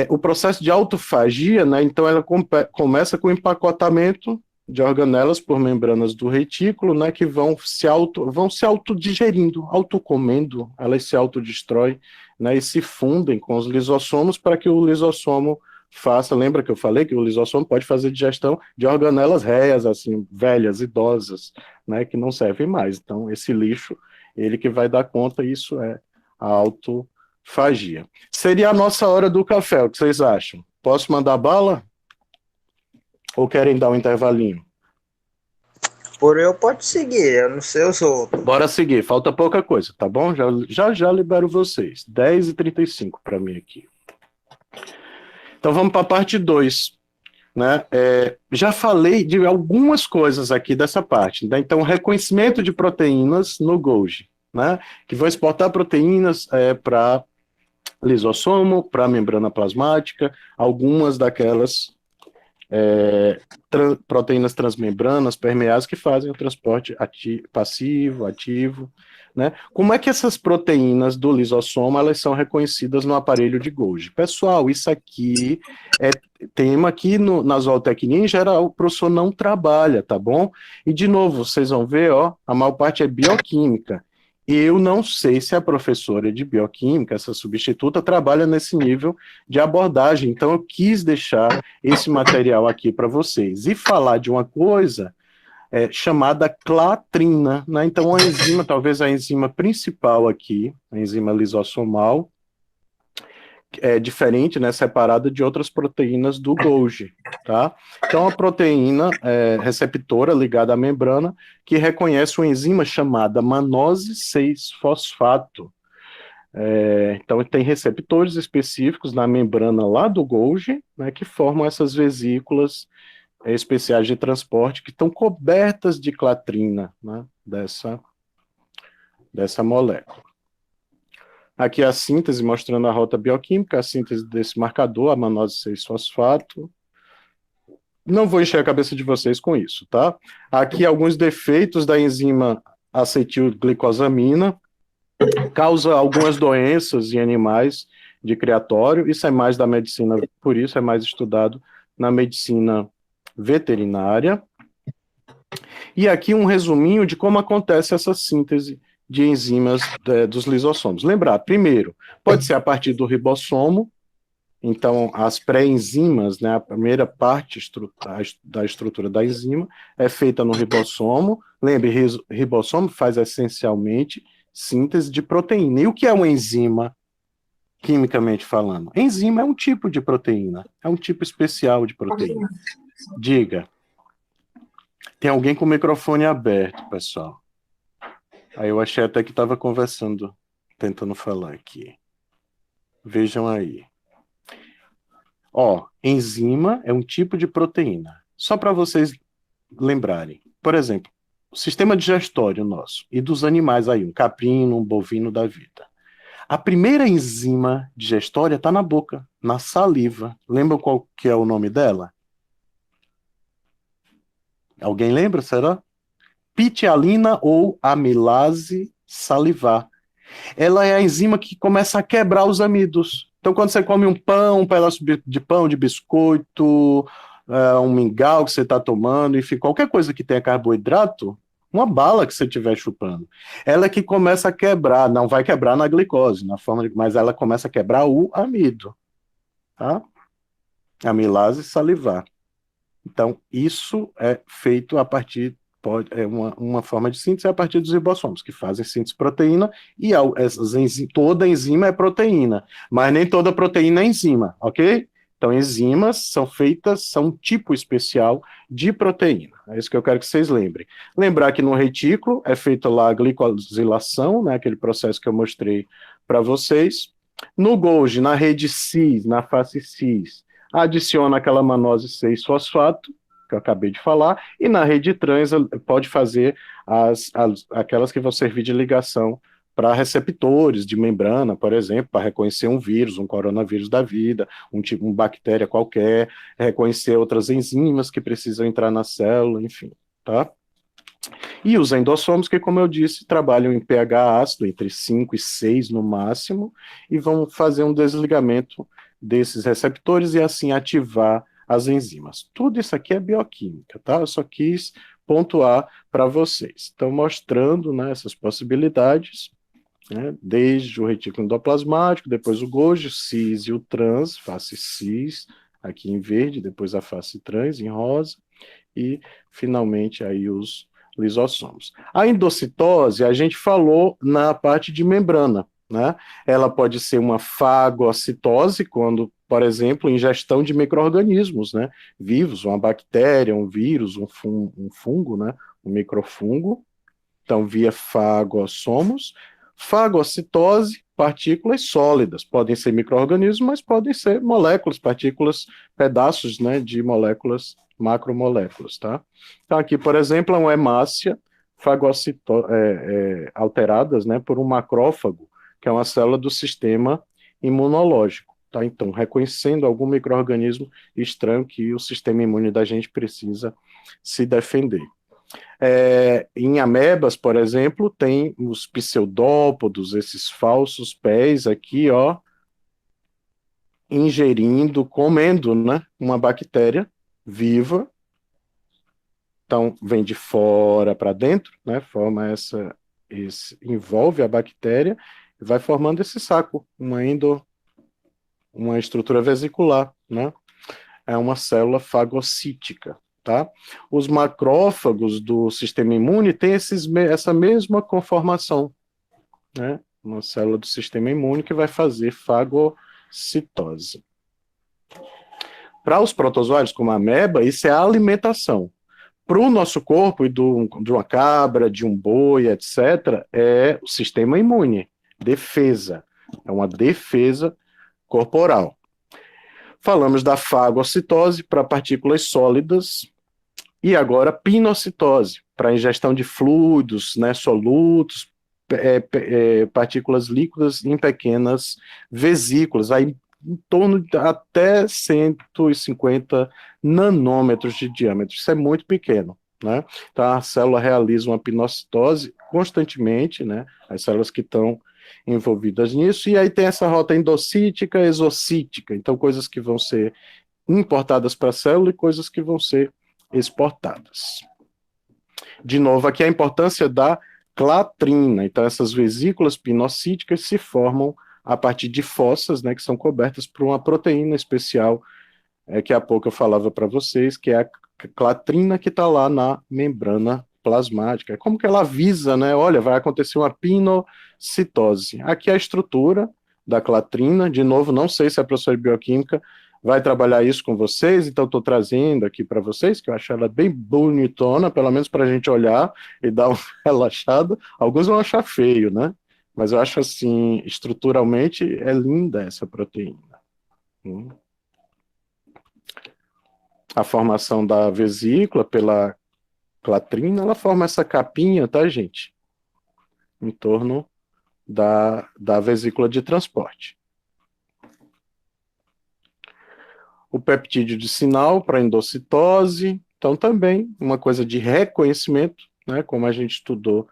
O processo de autofagia, né, então ela começa com o empacotamento de organelas por membranas do retículo, né, que vão se autodigerindo, autocomendo, elas se autodestroem, né, e se fundem com os lisossomos para que o lisossomo faça, lembra que eu falei que o lisossomo pode fazer digestão de organelas réias, assim, velhas, idosas, né, que não servem mais. Então, esse lixo, ele que vai dar conta, isso é a autofagia. Seria a nossa hora do café, o que vocês acham? Posso mandar bala? Ou querem dar um intervalinho? Por eu pode seguir, eu não sei os outros. Bora seguir, falta pouca coisa, tá bom? Já libero vocês. 10h35 para mim aqui. Então vamos para a parte 2. Né? Já falei de algumas coisas aqui dessa parte. Né? Então, reconhecimento de proteínas no Golgi, né? Que vão exportar proteínas para lisossomo, para membrana plasmática, algumas daquelas proteínas transmembranas, permeases, que fazem o transporte passivo, ativo, né? Como é que essas proteínas do lisossomo elas são reconhecidas no aparelho de Golgi? Pessoal, isso aqui é tema que na zootecnia, em geral, o professor não trabalha, tá bom? E, de novo, vocês vão ver, ó, a maior parte é bioquímica. Eu não sei se a professora de bioquímica, essa substituta, trabalha nesse nível de abordagem, então eu quis deixar esse material aqui para vocês. E falar de uma coisa chamada clatrina, né? Então, a enzima, talvez a enzima principal aqui, a enzima lisossomal, é diferente, né, separada de outras proteínas do Golgi, tá? Então, a proteína receptora ligada à membrana que reconhece uma enzima chamada manose 6-fosfato. Então, tem receptores específicos na membrana lá do Golgi, né, que formam essas vesículas especiais de transporte que estão cobertas de clatrina, né, dessa molécula. Aqui a síntese mostrando a rota bioquímica, a síntese desse marcador, a manose 6-fosfato. não vou encher a cabeça de vocês com isso, tá? Aqui alguns defeitos da enzima acetilglicosamina, causa algumas doenças em animais de criatório, isso é mais da medicina, por isso é mais estudado na medicina veterinária. E aqui um resuminho de como acontece essa síntese de enzimas dos lisossomos. Lembrar, primeiro, pode ser a partir do ribossomo, então as pré-enzimas, né, a primeira parte da estrutura da enzima é feita no ribossomo. Lembre, ribossomo faz essencialmente síntese de proteína. E o que é uma enzima, quimicamente falando? Enzima é um tipo de proteína, é um tipo especial de proteína. Diga. Tem alguém com o microfone aberto, pessoal. Aí eu achei até que estava conversando, tentando falar aqui. Vejam aí. Ó, enzima é um tipo de proteína. Só para vocês lembrarem. Por exemplo, o sistema digestório nosso e dos animais aí, um caprino, um bovino da vida. A primeira enzima digestória está na boca, na saliva. Lembra qual que é o nome dela? Alguém lembra, será? Pitialina ou amilase salivar. Ela é a enzima que começa a quebrar os amidos. Então, quando você come um pão, um pedaço de pão, de biscoito, um mingau que você está tomando, enfim, qualquer coisa que tenha carboidrato, uma bala que você estiver chupando, ela é que começa a quebrar, não vai quebrar na glicose, mas ela começa a quebrar o amido. Tá? Amilase salivar. Então, isso é feito a partir, é uma forma de síntese a partir dos ribossomos, que fazem síntese de proteína, e toda enzima é proteína, mas nem toda proteína é enzima, ok? Então, enzimas são um tipo especial de proteína. É isso que eu quero que vocês lembrem. Lembrar que no retículo é feita lá a glicosilação, né, aquele processo que eu mostrei para vocês. No Golgi, na rede cis, na face cis, adiciona aquela manose 6-fosfato, que eu acabei de falar, e na rede trans pode fazer aquelas que vão servir de ligação para receptores de membrana, por exemplo, para reconhecer um vírus, um coronavírus da vida, uma bactéria qualquer, reconhecer outras enzimas que precisam entrar na célula, enfim, tá? E os endossomos, que, como eu disse, trabalham em pH ácido, entre 5 e 6 no máximo, e vão fazer um desligamento desses receptores e assim ativar as enzimas. Tudo isso aqui é bioquímica, tá? Eu só quis pontuar para vocês. Então, mostrando, né, essas possibilidades, né, desde o retículo endoplasmático, depois o Golgi, o cis e o trans, face cis, aqui em verde, depois a face trans em rosa, e finalmente aí os lisossomos. A endocitose, a gente falou na parte de membrana, né? Ela pode ser uma fagocitose, quando, por exemplo, ingestão de micro-organismos, né, vivos, uma bactéria, um vírus, um fungo, né, um microfungo, então via fagossomos. Fagocitose, partículas sólidas, podem ser micro-organismos, mas podem ser moléculas, partículas, pedaços, né, de moléculas, macromoléculas, tá? Então aqui, por exemplo, é uma hemácia alteradas, né, por um macrófago, que é uma célula do sistema imunológico, tá? Então, reconhecendo algum micro-organismo estranho que o sistema imune da gente precisa se defender. Em amebas, por exemplo, tem os pseudópodos, esses falsos pés aqui, ó, ingerindo, comendo, né, uma bactéria viva. Então, vem de fora para dentro, né, forma envolve a bactéria e vai formando esse saco, uma estrutura vesicular, né? É uma célula fagocítica. Tá? Os macrófagos do sistema imune têm essa mesma conformação, né? Uma célula do sistema imune que vai fazer fagocitose. Para os protozoários, como a ameba, isso é a alimentação. Para o nosso corpo, e de uma cabra, de um boi, etc., é o sistema imune, defesa. É uma defesa corporal. Falamos da fagocitose para partículas sólidas, e agora pinocitose, para ingestão de fluidos, né, solutos, partículas líquidas em pequenas vesículas, aí em torno de até 150 nanômetros de diâmetro. Isso é muito pequeno, né? Então, a célula realiza uma pinocitose constantemente, né? As células que estão envolvidas nisso, e aí tem essa rota endocítica, exocítica, então coisas que vão ser importadas para a célula e coisas que vão ser exportadas. De novo, aqui a importância da clatrina. Então, essas vesículas pinocíticas se formam a partir de fossas, né, que são cobertas por uma proteína especial, que há pouco eu falava para vocês, que é a clatrina que está lá na membrana plasmática. Como que ela avisa, né? Olha, vai acontecer uma pinocitose. Aqui é a estrutura da clatrina. De novo, não sei se a professora de bioquímica vai trabalhar isso com vocês, então estou trazendo aqui para vocês, que eu acho ela bem bonitona, pelo menos para a gente olhar e dar uma relaxada. Alguns vão achar feio, né? Mas eu acho assim, estruturalmente é linda essa proteína. A formação da vesícula pela clatrina, ela forma essa capinha, tá, gente? Em torno da vesícula de transporte. O peptídeo de sinal para endocitose, então também uma coisa de reconhecimento, né, como a gente estudou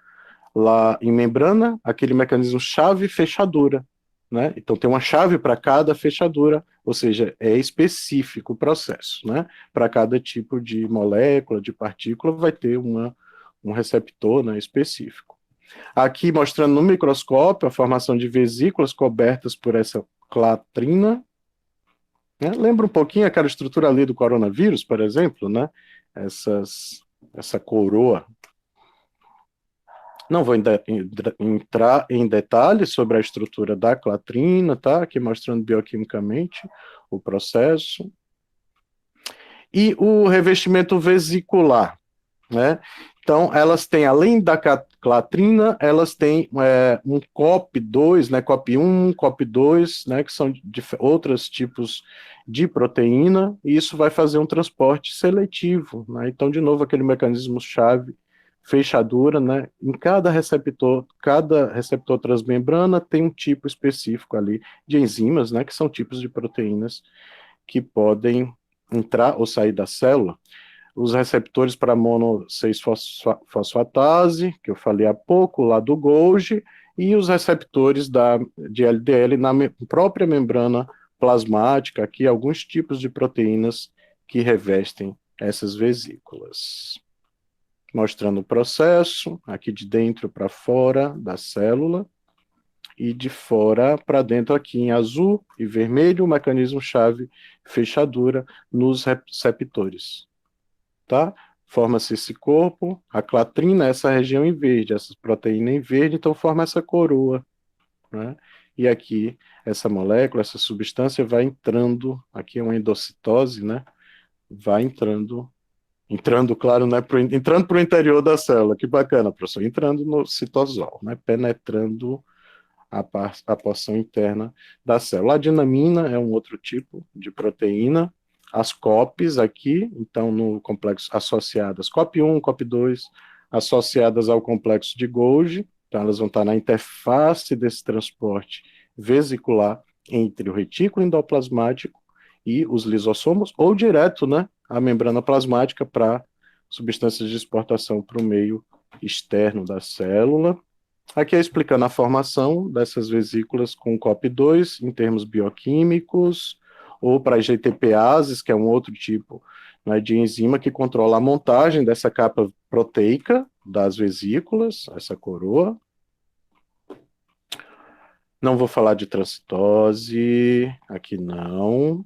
lá em membrana, aquele mecanismo chave-fechadura, né? Então tem uma chave para cada fechadura, ou seja, é específico o processo, né? Para cada tipo de molécula, de partícula, vai ter um receptor, né, específico. Aqui mostrando no microscópio a formação de vesículas cobertas por essa clatrina, né? Lembra um pouquinho aquela estrutura ali do coronavírus, por exemplo, né? Essa coroa. Não vou entrar em detalhes sobre a estrutura da clatrina, tá? Aqui mostrando bioquimicamente o processo. E o revestimento vesicular, né? Então, elas têm, além da clatrina, elas têm um COP2, né? COP1, COP2, né? Que são outros tipos de proteína, e isso vai fazer um transporte seletivo, né? Então, de novo, aquele mecanismo-chave, fechadura, né? Em cada receptor transmembrana tem um tipo específico ali de enzimas, né? Que são tipos de proteínas que podem entrar ou sair da célula. Os receptores para mono 6-fosfatase, que eu falei há pouco, lá do Golgi, e os receptores de LDL na própria membrana plasmática, aqui alguns tipos de proteínas que revestem essas vesículas. Mostrando o processo, aqui de dentro para fora da célula, e de fora para dentro aqui em azul e vermelho, o mecanismo-chave fechadura nos receptores. Tá? Forma-se esse corpo, a clatrina, essa região em verde, essa proteína em verde, então forma essa coroa, né? E aqui, essa molécula, essa substância vai entrando, aqui é uma endocitose, né? Vai entrando, claro, né? Entrando para o interior da célula, que bacana, professor, entrando no citosol, né? Penetrando a porção interna da célula. A dinamina é um outro tipo de proteína, as COPs aqui, então no complexo associadas, COP1, COP2, associadas ao complexo de Golgi, então elas vão estar na interface desse transporte vesicular entre o retículo endoplasmático e os lisossomos, ou direto, né, a membrana plasmática para substâncias de exportação para o meio externo da célula. Aqui é explicando a formação dessas vesículas com COP2 em termos bioquímicos, ou para GTPases, que é um outro tipo, né, de enzima que controla a montagem dessa capa proteica das vesículas, essa coroa. Não vou falar de transcitose, aqui não.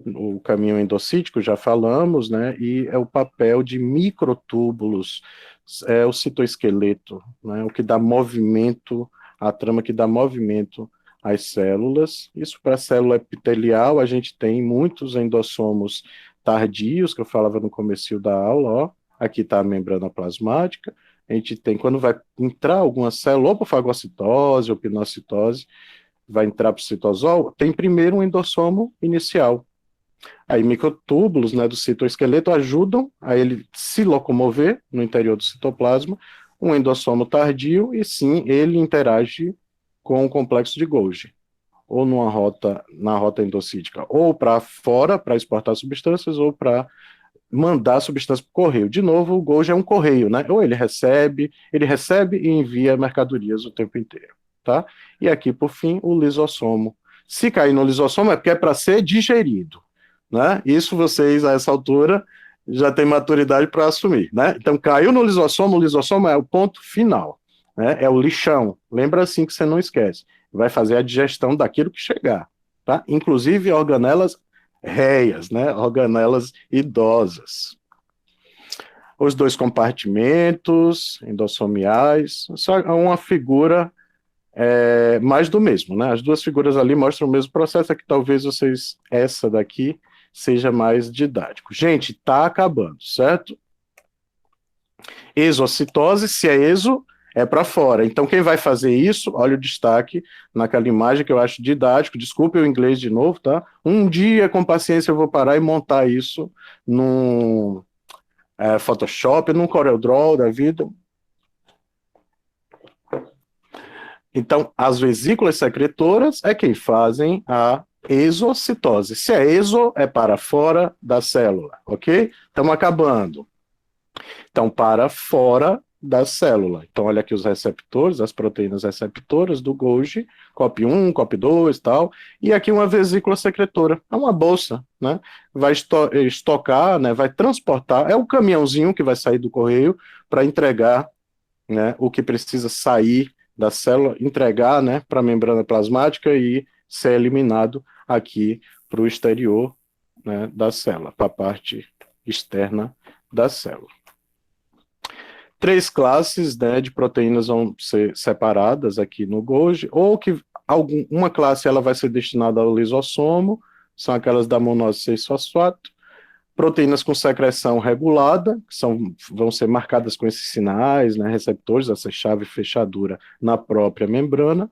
O caminho endocítico já falamos, né, e é o papel de microtúbulos, é o citoesqueleto, né, o que dá movimento, a trama que dá movimento às células. Isso para a célula epitelial, a gente tem muitos endossomos tardios, que eu falava no começo da aula, ó, aqui está a membrana plasmática, a gente tem, quando vai entrar alguma célula, ou por fagocitose ou pinocitose, vai entrar para o citosol, tem primeiro um endossomo inicial. Aí microtúbulos, né, do citoesqueleto ajudam a ele se locomover no interior do citoplasma, um endossomo tardio, e sim, ele interage com o complexo de Golgi. ou na rota endocítica, ou para fora, para exportar substâncias, ou para mandar a substância para o correio. De novo, o Golgi é um correio, né? Ou ele recebe e envia mercadorias o tempo inteiro, tá? E aqui, por fim, o lisossomo. Se cair no lisossomo é porque é para ser digerido, né? Isso vocês, a essa altura, já têm maturidade para assumir, né? Então, caiu no lisossomo, o lisossomo é o ponto final, né? É o lixão. Lembra assim que você não esquece. Vai fazer a digestão daquilo que chegar, tá? Inclusive organelas réias, né? Organelas idosas. Os dois compartimentos endossomiais, só uma figura mais do mesmo, né? As duas figuras ali mostram o mesmo processo, é que talvez essa daqui seja mais didático. Gente, tá acabando, certo? Exocitose, se é exo, é para fora. Então, quem vai fazer isso, olha o destaque naquela imagem que eu acho didático, desculpe o inglês de novo, tá? Um dia, com paciência, eu vou parar e montar isso num Photoshop, num CorelDRAW da vida. Então, as vesículas secretoras é quem fazem a exocitose. Se é exo, é para fora da célula, ok? Estamos acabando. Então, para fora da célula. Então, olha aqui os receptores, as proteínas receptoras do Golgi, COP1, COP2 e tal, e aqui uma vesícula secretora, é uma bolsa, né? Vai estocar, né? Vai transportar, é um caminhãozinho que vai sair do correio para entregar, né, o que precisa sair da célula, entregar, né, para a membrana plasmática e ser eliminado aqui para o exterior, né, da célula, para a parte externa da célula. 3 classes, né, de proteínas vão ser separadas aqui no Golgi, ou que uma classe ela vai ser destinada ao lisossomo, são aquelas da monose 6-fosfato, proteínas com secreção regulada, que vão ser marcadas com esses sinais, né, receptores, essa chave fechadura na própria membrana,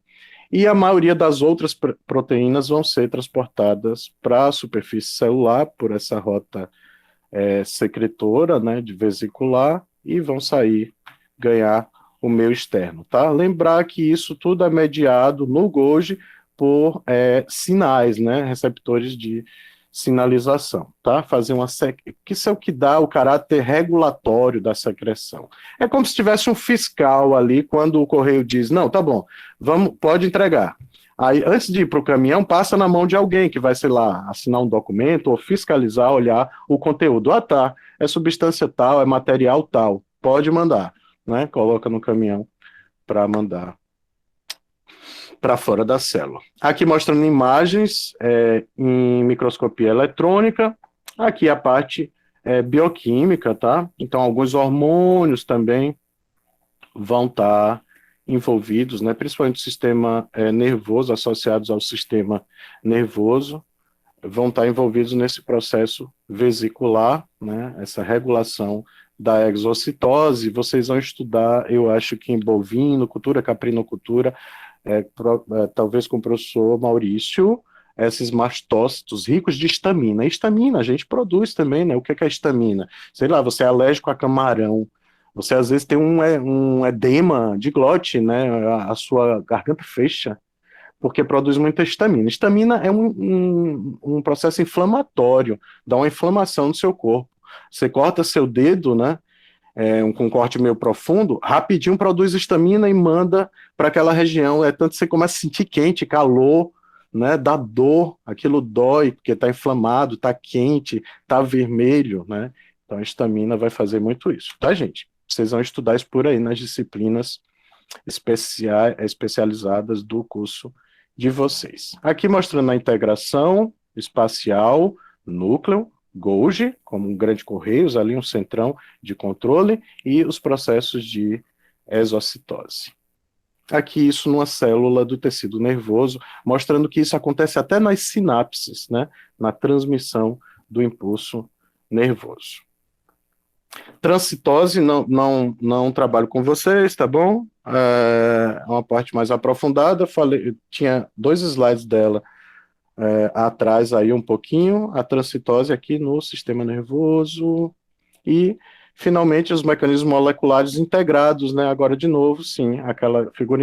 e a maioria das outras proteínas vão ser transportadas para a superfície celular por essa rota secretora, né, de vesicular, e vão sair, ganhar o meio externo, tá? Lembrar que isso tudo é mediado no Golgi por sinais, né, receptores de sinalização, tá? Fazer que isso é o que dá o caráter regulatório da secreção. É como se tivesse um fiscal ali, quando o correio diz, não, tá bom, pode entregar. Aí, antes de ir para o caminhão, passa na mão de alguém que vai, sei lá, assinar um documento ou fiscalizar, olhar o conteúdo. Ah, tá, é substância tal, é material tal, pode mandar, né? Coloca no caminhão para mandar para fora da célula. Aqui mostrando imagens em microscopia eletrônica, aqui a parte bioquímica, tá? Então, alguns hormônios também vão estar envolvidos, né, principalmente o sistema nervoso, associados ao sistema nervoso, vão estar envolvidos nesse processo vesicular, né, essa regulação da exocitose. Vocês vão estudar, eu acho que em bovino, cultura, caprinocultura, talvez com o professor Maurício, esses mastócitos ricos de histamina. A histamina a gente produz também, né? O que é a histamina? Sei lá, você é alérgico a camarão, você às vezes tem um edema de glote, né? A sua garganta fecha, porque produz muita histamina. Histamina é um processo inflamatório, dá uma inflamação no seu corpo. Você corta seu dedo, né? Com um corte meio profundo, rapidinho produz histamina e manda para aquela região. Tanto que você começa a sentir quente, calor, né? Dá dor, aquilo dói, porque está inflamado, está quente, está vermelho, né? Então a histamina vai fazer muito isso, tá, gente? Vocês vão estudar isso por aí nas disciplinas especializadas do curso de vocês. Aqui mostrando a integração espacial, núcleo, Golgi, como um grande correios, ali um centrão de controle, e os processos de exocitose. Aqui isso numa célula do tecido nervoso, mostrando que isso acontece até nas sinapses, né, na transmissão do impulso nervoso. Transcitose, não trabalho com vocês, tá bom? É uma parte mais aprofundada, tinha 2 slides dela atrás aí um pouquinho, a transcitose aqui no sistema nervoso, e finalmente os mecanismos moleculares integrados, né? Agora de novo, sim, aquela figura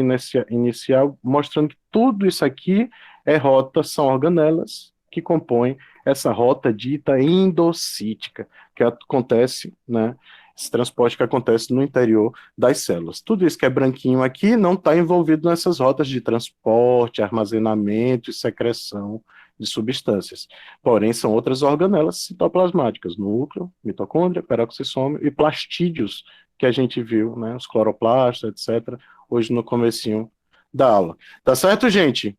inicial mostrando que tudo isso aqui é rota, são organelas que compõem essa rota dita endocítica, que acontece, né, esse transporte que acontece no interior das células. Tudo isso que é branquinho aqui não está envolvido nessas rotas de transporte, armazenamento e secreção de substâncias. Porém, são outras organelas citoplasmáticas, núcleo, mitocôndria, peroxissômio e plastídeos, que a gente viu, né, os cloroplastos, etc., hoje no comecinho da aula. Tá certo, gente?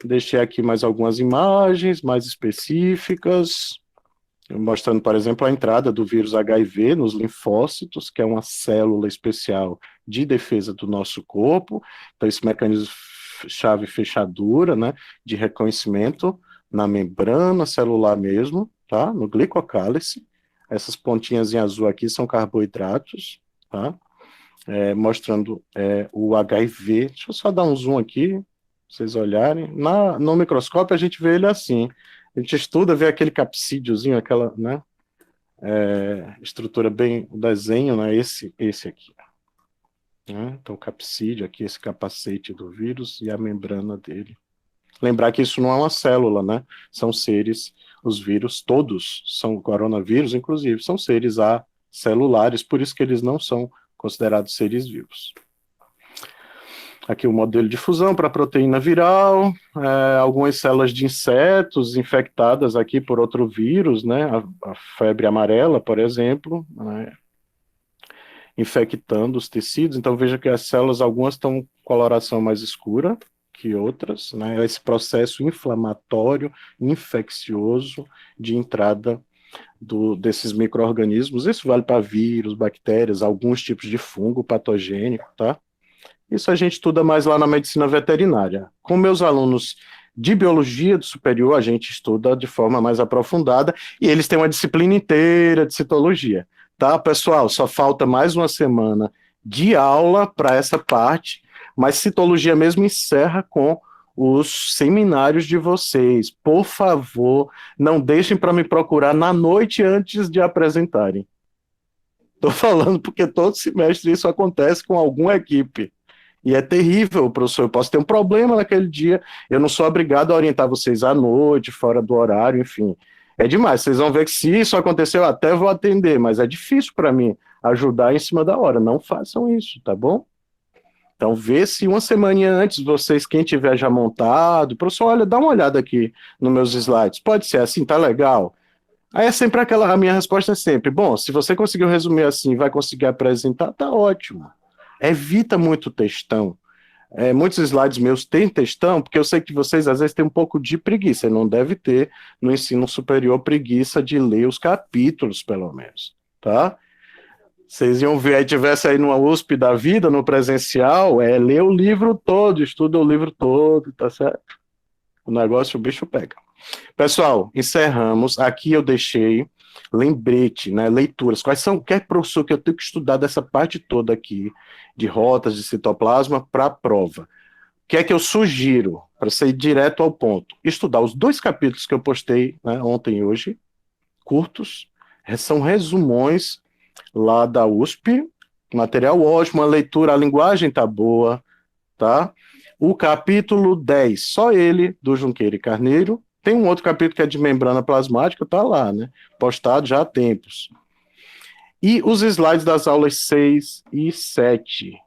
Deixei aqui mais algumas imagens mais específicas, mostrando, por exemplo, a entrada do vírus HIV nos linfócitos, que é uma célula especial de defesa do nosso corpo. Então, esse mecanismo chave fechadura, né, de reconhecimento na membrana celular mesmo, tá, no glicocálice. Essas pontinhas em azul aqui são carboidratos, tá, mostrando o HIV. Deixa eu só dar um zoom aqui, pra vocês olharem. No microscópio a gente vê ele assim. A gente estuda, vê aquele capsídiozinho, aquela, né, estrutura bem, o desenho, né, esse aqui. Né? Então, o capsídeo aqui, esse capacete do vírus e a membrana dele. Lembrar que isso não é uma célula, né? São seres, os vírus, todos são coronavírus, inclusive, são seres acelulares, por isso que eles não são considerados seres vivos. Aqui o modelo de fusão para proteína viral, algumas células de insetos infectadas aqui por outro vírus, né, a febre amarela, por exemplo, né, infectando os tecidos. Então veja que as células, algumas estão com coloração mais escura que outras, né, esse processo inflamatório, infeccioso de entrada desses micro-organismos. Isso vale para vírus, bactérias, alguns tipos de fungo patogênico, tá? Isso a gente estuda mais lá na medicina veterinária. Com meus alunos de biologia do superior, a gente estuda de forma mais aprofundada e eles têm uma disciplina inteira de citologia. Tá, pessoal? Só falta mais uma semana de aula para essa parte, mas citologia mesmo encerra com os seminários de vocês. Por favor, não deixem para me procurar na noite antes de apresentarem. Estou falando porque todo semestre isso acontece com alguma equipe. E é terrível, professor. Eu posso ter um problema naquele dia. Eu não sou obrigado a orientar vocês à noite, fora do horário, enfim. É demais. Vocês vão ver que se isso aconteceu, eu até vou atender, mas é difícil para mim ajudar em cima da hora. Não façam isso, tá bom? Então, vê se uma semana antes, vocês, quem tiver já montado, professor, olha, dá uma olhada aqui nos meus slides. Pode ser assim, tá legal? Aí é sempre aquela, a minha resposta é sempre, bom, se você conseguiu resumir assim, vai conseguir apresentar, tá ótimo. Evita muito textão. Muitos slides meus têm textão, porque eu sei que vocês às vezes têm um pouco de preguiça, não deve ter no ensino superior preguiça de ler os capítulos, pelo menos, tá? Vocês iam ver, aí tivesse aí numa USP da vida, no presencial, ler o livro todo, estuda o livro todo, tá certo? O negócio, o bicho pega. Pessoal, encerramos. Aqui eu deixei lembrete, né, leituras. Quais são, quer professor que eu tenho que estudar dessa parte toda aqui, de rotas de citoplasma para a prova? O que é que eu sugiro, para ser direto ao ponto? Estudar os 2 capítulos que eu postei, né, ontem e hoje, curtos, são resumões lá da USP, material ótimo, a leitura, a linguagem tá boa, tá? O capítulo 10, só ele, do Junqueira e Carneiro. Tem um outro capítulo que é de membrana plasmática, tá lá, né? Postado já há tempos. E os slides das aulas 6 e 7,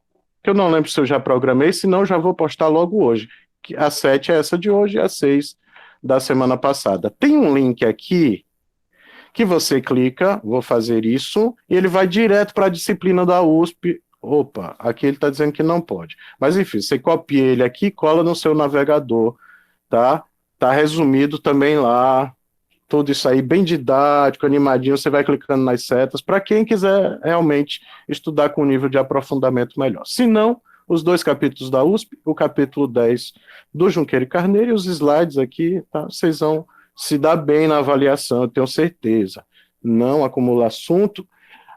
que eu não lembro se eu já programei, senão já vou postar logo hoje. A 7 é essa de hoje e a 6 da semana passada. Tem um link aqui que você clica, vou fazer isso, e ele vai direto para a disciplina da USP. Opa, aqui ele está dizendo que não pode. Mas enfim, você copia ele aqui, cola no seu navegador, tá? Tá resumido também lá, tudo isso aí bem didático, animadinho, você vai clicando nas setas, para quem quiser realmente estudar com nível de aprofundamento melhor. Se não, os 2 capítulos da USP, o capítulo 10 do Junqueira e Carneiro, e os slides aqui, tá? Vocês vão se dar bem na avaliação, eu tenho certeza. Não acumula assunto.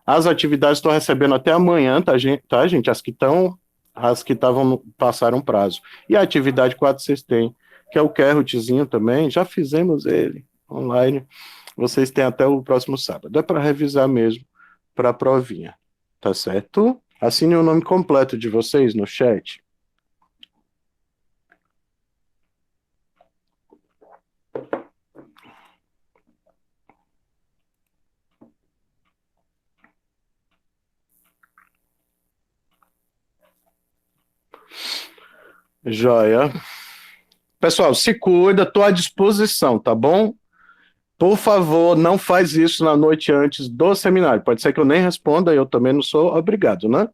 As atividades estou recebendo até amanhã, tá, gente? As que estavam passaram prazo. E a atividade 4 vocês têm, que é o Kahootzinho também, já fizemos ele online. Vocês têm até o próximo sábado. É para revisar mesmo, para a provinha. Tá certo? Assine o nome completo de vocês no chat. Joia. Pessoal, se cuida, estou à disposição, tá bom? Por favor, não faz isso na noite antes do seminário. Pode ser que eu nem responda, eu também não sou obrigado, né?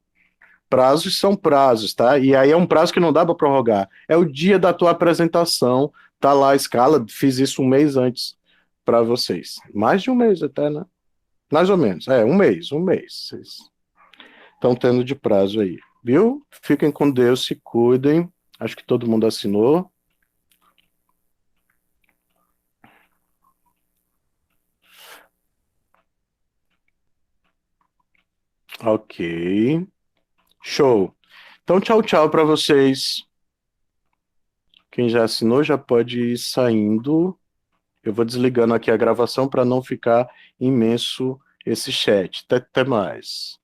Prazos são prazos, tá? E aí é um prazo que não dá para prorrogar. É o dia da tua apresentação, tá lá a escala, fiz isso um mês antes para vocês. Mais de um mês até, né? Mais ou menos, um mês, um mês. Vocês estão tendo de prazo aí, viu? Fiquem com Deus, se cuidem. Acho que todo mundo assinou. Ok. Show. Então, tchau, tchau para vocês. Quem já assinou já pode ir saindo. Eu vou desligando aqui a gravação para não ficar imenso esse chat. Até mais.